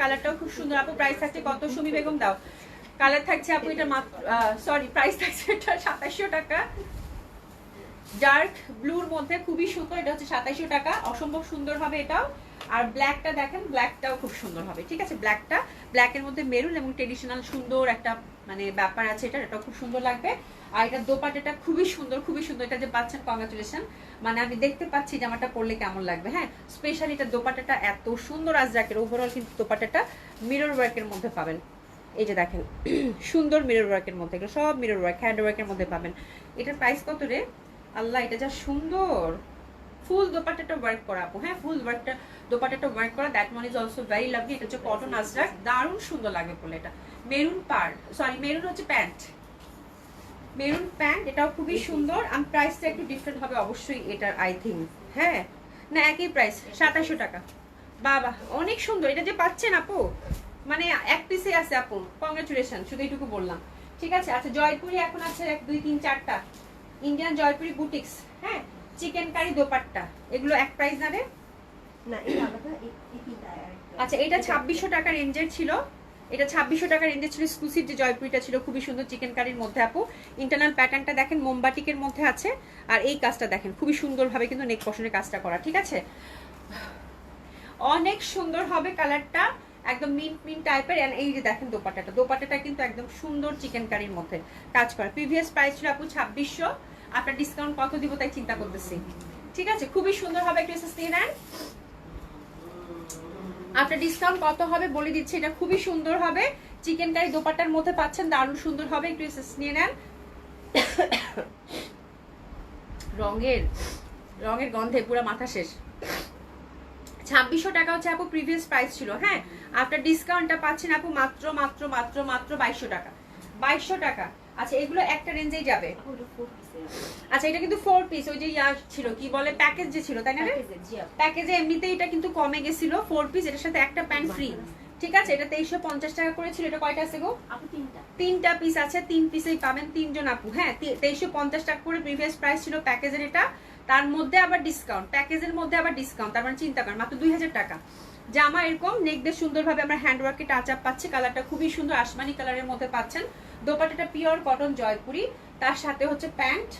S1: কালারটাও খুব সুন্দর আপু। প্রাইস থাকছে কত সুমি বেগম দাও, কালার থাকছে আপু এটা সরি প্রাইস থাকছে এটা 2700 টাকা, ডার্ক ব্লুর মধ্যে খুবই সুন্দর, এটা হচ্ছে 2700 টাকা, অসম্ভব সুন্দর হবে এটাও। আর ব্ল্যাকটা দেখেন, ব্ল্যাকটাও খুব সুন্দর হবে, ঠিক আছে। ব্ল্যাকের মধ্যে মেরুন এবং ট্রেডিশনাল সুন্দর একটা মানে ব্যাপার আছে, এটাও খুব সুন্দর লাগবে। আর এটা দোপাট্টাটা খুবই সুন্দর, এটা যে পাচ্ছেন কংগ্রাচুলেশন, মানে আমি দেখতে পাচ্ছি জামাটা পরলে কেমন লাগবে। হ্যাঁ স্পেশালি এটা দোপাট্টাটা এত সুন্দর আজরাকের, ওভারঅল কিন্তু দোপাট্টাটা মিরর ওয়ার্কের মধ্যে পাবেন, এই যে দেখেন সুন্দর মিরর ওয়ার্কের মধ্যে, এগুলো সব মিরর ওয়ার্ক, হ্যান্ড ওয়ার্কের মধ্যে পাবেন। এটার প্রাইস কত রে আল্লাহ, এটা যা সুন্দর, ফুল দোপাট্টাটা ওয়ার্ক করা আপু, হ্যাঁ ফুল দোপাট্টাটা ওয়ার্ক করা, that one is also very lovely, এটা হচ্ছে কটন আজরাক, দারুণ সুন্দর লাগবে বলে। এটা মেরুন হচ্ছে প্যান্ট, এটাও খুবই সুন্দর। আমি প্রাইসটা একটু ডিফারেন্ট হবে অবশ্যই এটার, আই থিঙ্ক, হ্যাঁ না একই প্রাইস 2700 টাকা, বাবা অনেক সুন্দর, এটা যে পাচ্ছেন আপু মানে এক পিসে আছে আপু, কংগ্রাচুলেশন, শুধু এইটুকু বললাম। ঠিক আছে, আচ্ছা জয়পুরি এখন আছে 1 2 3 4টা ইন্ডিয়ান জয়পুরি বুটিক্স, হ্যাঁ চিকেন কারি দোপাট্টা, এগুলো এক প্রাইস না রে?
S2: না এই আলাদা এই তিনটা
S1: আচ্ছা এটা 2600 টাকা রেঞ্জের ছিল, এটা 2600 টাকা রেঞ্জের ছিল, এক্সক্লুসিভ যে জয়পুরিটা ছিল খুবই সুন্দর চিকেন কারির মধ্যে আপু। ইন্টারনাল প্যাটার্নটা দেখেন মোমবাটিকের মধ্যে আছে, আর এই কাজটা দেখেন খুবই সুন্দরভাবে কিন্তু নেক পশনের কাজটা করা। ঠিক আছে, অনেক সুন্দর হবে কালারটা, একদম মিন্ট মিন্ট টাইপের। এন্ড এই যে দেখেন দোপাট্টাটা, দোপাট্টাটা কিন্তু একদম সুন্দর চিকেন কারির মধ্যে কাজ করা। প্রিভিয়াস প্রাইস ছিল আপু 2600, আপনার ডিসকাউন্ট কত দিব তাই চিন্তা করতেছি। ঠিক আছে, খুবই সুন্দর হবে, একটু এসএস নিয়ে নেন। আপনার ডিসকাউন্ট কত হবে বলে দিচ্ছি, এটা খুবই সুন্দর হবে, চিকেন কারি দোপাট্টার মধ্যে পাচ্ছেন, দারুণ সুন্দর হবে, একটু এসএস নিয়ে নেন। রঙের রঙের গন্ধে পুরো মাথা শেষ। 2600 টাকা হচ্ছে আপু প্রিভিয়াস প্রাইস ছিল, হ্যাঁ আপনার ডিসকাউন্টটা পাচ্ছেন আপু মাত্র মাত্র মাত্র মাত্র 2200 টাকা, 2200 টাকা। আচ্ছা এগুলো একটা রেঞ্জেই যাবে। আচ্ছা এটা কিন্তু 4 পিস, ওই যে ইয়া ছিল কি বলে প্যাকেজ যে ছিল তাই না রে? প্যাকেজে এমনিতেই এটা কিন্তু কমে গেছিল 4 পিস, এটার সাথে একটা প্যান্ট ফ্রি। ঠিক আছে, এটা 2350 টাকা করে ছিল। এটা কয়টা আছে গো?
S2: আপু
S1: তিনটা পিস আছে, 3 পিসেই পাবেন তিনজন আপু, হ্যাঁ 2350 টাকা করে প্রিভিয়াস প্রাইস ছিল প্যাকেজের, এটা তার মধ্যে আবার ডিসকাউন্ট, প্যাকেজের মধ্যে আবার ডিসকাউন্ট, তার মানে চিন্তা করেন মাত্র 2000 টাকা। জামা এরকম নেক দিয়ে সুন্দরভাবে আমরা হ্যান্ডওয়ার্কে টাচ আপ পাচ্ছি, কালারটা খুবই সুন্দর আসমানি কালারের মধ্যে পাচ্ছেন। দোপাট্টাটা পিওর কটন জয়পুরি, তার সাথে হচ্ছে প্যান্ট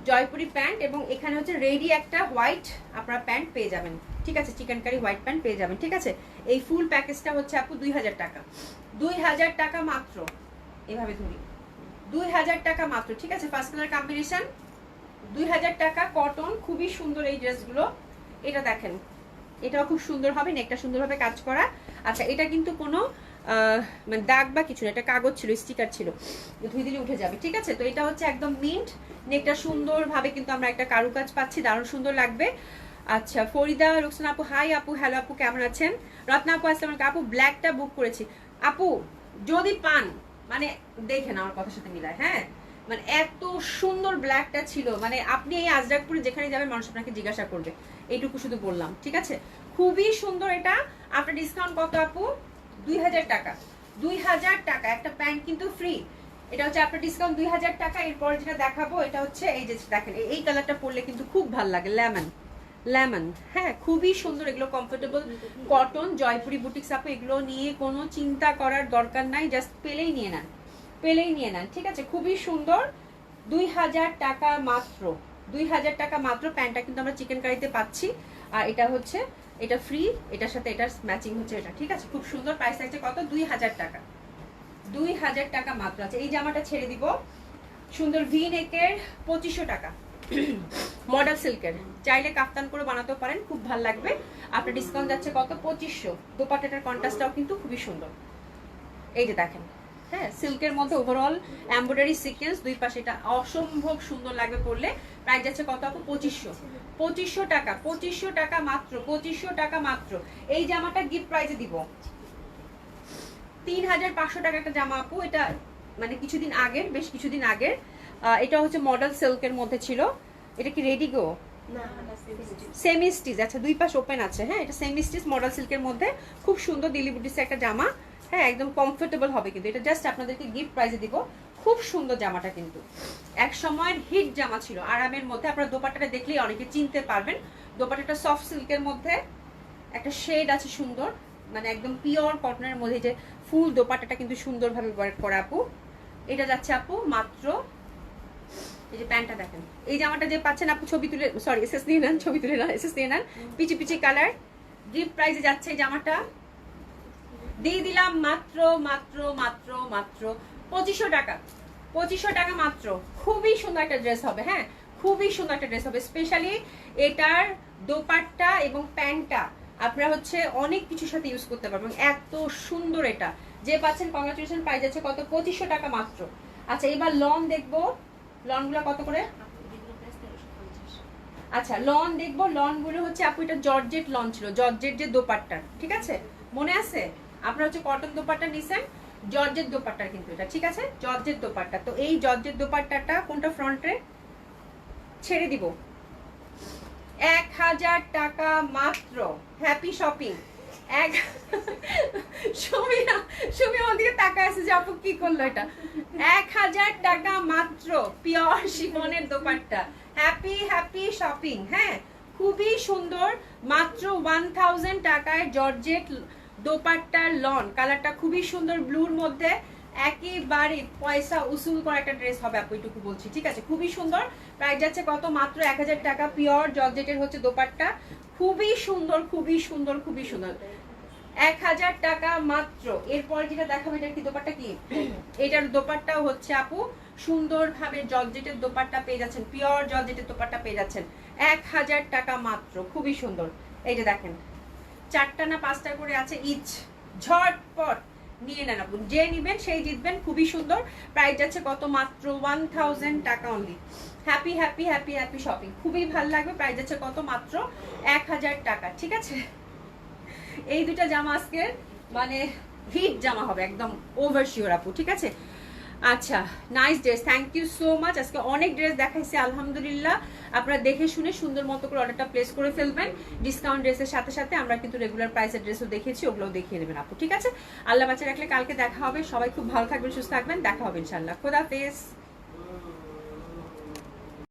S1: জয়পুরি প্যান্ট, এবং এখানে হচ্ছে রেডি একটা হোয়াইট আপনারা প্যান্ট পেয়ে যাবেন। ঠিক আছে, চিকেন কারি হোয়াইট প্যান্ট পেয়ে যাবেন। ঠিক আছে, এই ফুল প্যাকেজটা হচ্ছে আপু 2000 টাকা, 2000 টাকা মাত্র, এভাবে ধরি 2000 টাকা মাত্র। ঠিক আছে, ফার্স্ট কালার কম্বিনেশন 2000 টাকা, কটন, খুবই সুন্দর এই ড্রেসগুলো। এটা দেখেন, এটাও খুব সুন্দর হবে, নেকটা সুন্দরভাবে কাজ করা। আচ্ছা এটা কিন্তু কোনো মানে দাগ বা কিছু না, এটা কাগজ ছিল, স্টিকার ছিল, ধুই দিলে উঠে যাবে। ঠিক আছে, তো এটা হচ্ছে একদম মিন্ট, নেকটা সুন্দরভাবে কিন্তু আমরা একটা কারুকাজ পাচ্ছি, দারুণ সুন্দর লাগবে। আচ্ছা ফরিদা রুকসানা আপু, হাই আপু, হ্যালো আপু, কেমন আছেন? রত্না আপু আসসালামু আলাইকুম আপু, ব্ল্যাকটা বুক করেছি আপু, যদি পান মানে দেখেন আমার কথার সাথে মিলায়, হ্যাঁ মানে এত সুন্দর ব্ল্যাকটা ছিল, মানে আপনি এই আজরাকপুরে যেখানে যাবেন মানুষ আপনাকে জিজ্ঞাসা করবে, এইটুকু শুধু বললাম। ঠিক আছে, খুবই সুন্দর এটা। আপনার ডিসকাউন্ট কত আপু? 2000 টাকা, 2000 টাকা, একটা প্যান্ট কিন্তু ফ্রি। এটা হচ্ছে আপনার ডিসকাউন্ট 2000 টাকা। এরপর যেটা দেখাবো এটা হচ্ছে এই যে দেখেন, এই কালারটা পরলে কিন্তু খুব ভালো লাগে, লেমন লেমন, হ্যাঁ খুবই সুন্দর, এগুলো কমফোর্টেবল কটন জয়পুরি বুটিক্স আপু, এগুলো নিয়ে কোনো চিন্তা করার দরকার নাই, জাস্ট পেলেই নিয়ে নেন, পেলেই নিয়ে নেন। ঠিক আছে, খুবই সুন্দর, 2000 টাকা মাত্র, 2000 টাকা মাত্র। প্যান্টটা কিন্তু আমরা চিকেন কারিতে পাচ্ছি, আর এটা হচ্ছে এটা ফ্রি, এটার সাথে এটার ম্যাচিং হচ্ছে এটা। ঠিক আছে, খুব সুন্দর, প্রাইস থাকছে কত? 2000 টাকা, 2000 টাকা মাত্র। আছে এই জামাটা ছেড়ে দিব, সুন্দর ভি নেকের, 2500 টাকা, মডেল সিল্কের, চাইলে কাফতান করে বানাতে পারেন, খুব ভালো লাগবে। আপনার ডিসকাউন্ট যাচ্ছে কত? 2500। দোপাট্টাটার কন্ট্রাস্টটাও কিন্তু খুবই সুন্দর, এই যে দেখেন, হ্যাঁ সিল্কের মধ্যে ওভারঅল এমব্রয়ডারি সিকোয়েন্স, দুই পাশে, এটা অসম্ভব সুন্দর লাগবে পরলে। প্রাইস যাচ্ছে কত আপু? 2500, 2500 টাকা, 2500 টাকা মাত্র, 2500 টাকা মাত্র। এই জামাটা গিফট প্রাইজে দিব 3500 টাকা একটা জামা আপু, এটা মানে কিছুদিন আগের, বেশ কিছুদিন আগের। এটা হচ্ছে মডেল সিল্কের মধ্যে ছিল। এটা কি রেডি গো? সেমি স্টিচ, আচ্ছা দুই পাশ ওপেন আছে, হ্যাঁ এটা সেমি স্টিচ মডেল সিল্কের মধ্যে, খুব সুন্দর দিল্লি বুটিক্সের একটা জামা, হ্যাঁ একদম কমফোর্টেবল হবে কিন্তু। এটা জাস্ট আপনাদেরকে গিফট প্রাইজে দিব, খুব সুন্দর জামাটা কিন্তু এক সময়ের হিট জামা ছিল, আরামের মধ্যে। আপনারা দোপাট্টাটা দেখলেই অনেকে চিনতে পারবেন। দোপাট্টাটা সফট সিল্কের মধ্যে, একটা শেড আছে সুন্দর, মানে একদম পিওর কটনের মধ্যে, যে ফুল দোপাট্টাটা কিন্তু সুন্দরভাবে ওয়ার্ক করা আপু। এটা যাচ্ছে আপু মাত্র, এই যে প্যান্টটা দেখেন, এই জামাটা যে পাচ্ছেন আপু, ছবি তুলে, সরি এসএস নিয়ে নেন, ছবি তুলে নেন, এসএস নিয়ে নেন, পিচি পিচি কালার, গিফট প্রাইজে যাচ্ছে এই জামাটা, দিয়ে দিলাম মাত্র মাত্র মাত্র মাত্র 2500 টাকা, 2500 টাকা মাত্র। খুবই সুন্দর একটা ড্রেস হবে, হ্যাঁ খুবই সুন্দর একটা ড্রেস হবে, স্পেশালি এটার দোপাট্টা এবং প্যান্টটা আপনারা হচ্ছে অনেক কিছুর সাথে ইউজ করতে পারবেন, এত সুন্দর। এটা যে পাচ্ছেন কংগ্রাচুলেশন, প্রাইস যাচ্ছে কত? 2500 টাকা মাত্র। আচ্ছা এবার লন দেখবো, লনগুলো কত করে? আচ্ছা লন দেখবো, লন গুলো হচ্ছে আপু, এটা জর্জেট লন ছিল, জর্জেট যে দোপাট্টা, ঠিক আছে মনে আছে? আপনারা হচ্ছে কটন দোপাট্টা নিছেন, জর্জেট দোপাট্টা কিন্তু এটা, ঠিক আছে জর্জেট দোপাট্টা। তো এই জর্জেট দোপাট্টাটা কোনটা ফ্রন্টে ছেড়ে দিব, 1000 টাকা মাত্র। Happy shopping. এক সুমি ওদিকে তাকায় আছে যে আপু কি করলো এটা। 1000 টাকা মাত্র পিওর শিফনের দোপাট্টা। Happy happy shopping. হ্যাঁ, খুবই সুন্দর, মাত্র 1000 টাকায় জর্জেট দোপাট্টার লন। কালারটা খুবই সুন্দর, ব্লুর মধ্যে একেবারে পয়সা উসুল করা একটা ড্রেস হবে আপু, এটুকু বলছি, ঠিক আছে? খুবই সুন্দর। প্রাইস যাচ্ছে কত? মাত্র 1000 টাকা। পিওর জর্জেটের হচ্ছে দোপাট্টা, খুবই সুন্দর, খুবই সুন্দর, খুবই সুন্দর। 1000 টাকা মাত্র। এরপর যেটা দেখাবো, এটার কি দোপাট্টা কি? এটার দোপাট্টাও হচ্ছে আপু সুন্দরভাবে জর্জেটের দোপাট্টা পেয়ে যাচ্ছেন, পিওর জর্জেটের দোপাট্টা পেয়ে যাচ্ছেন 1000 টাকা মাত্র। খুবই সুন্দর। এই যে দেখেন 4টা না 5টা করে আছে ইচ, ঝটপট নিয়ে নেন আপু, যে নিবেন সেই জিতবেন। খুবই সুন্দর। প্রাইস যাচ্ছে কত? মাত্র 1000 টাকা only. Happy happy happy happy shopping. খুবই ভালো লাগবে। প্রাইস যাচ্ছে কত? মাত্র 1000 টাকা, ঠিক আছে? এই দুটা জামা আজকে মানে হিট জামা হবে, একদম ওভার শিওর আপু, ঠিক আছে? আচ্ছা, nice dress, thank you so much. আজকে অনেক ড্রেস দেখাইছি আলহামদুলিল্লাহ। আপনারা দেখে শুনে সুন্দর মতো করে অর্ডারটা প্লেস করে ফেলবেন। ডিসকাউন্ট ড্রেসের সাথে সাথে আমরা কিন্তু রেগুলার প্রাইসের ড্রেসও দেখিয়েছি, ওগুলোও দেখিয়ে নেবেন আপু, ঠিক আছে? আল্লাহ বাঁচিয়ে রাখলে কালকে দেখা হবে। সবাই খুব ভালো থাকবেন, সুস্থ থাকবেন। দেখা হবে ইনশাআল্লাহ। খোদা হাফেজ।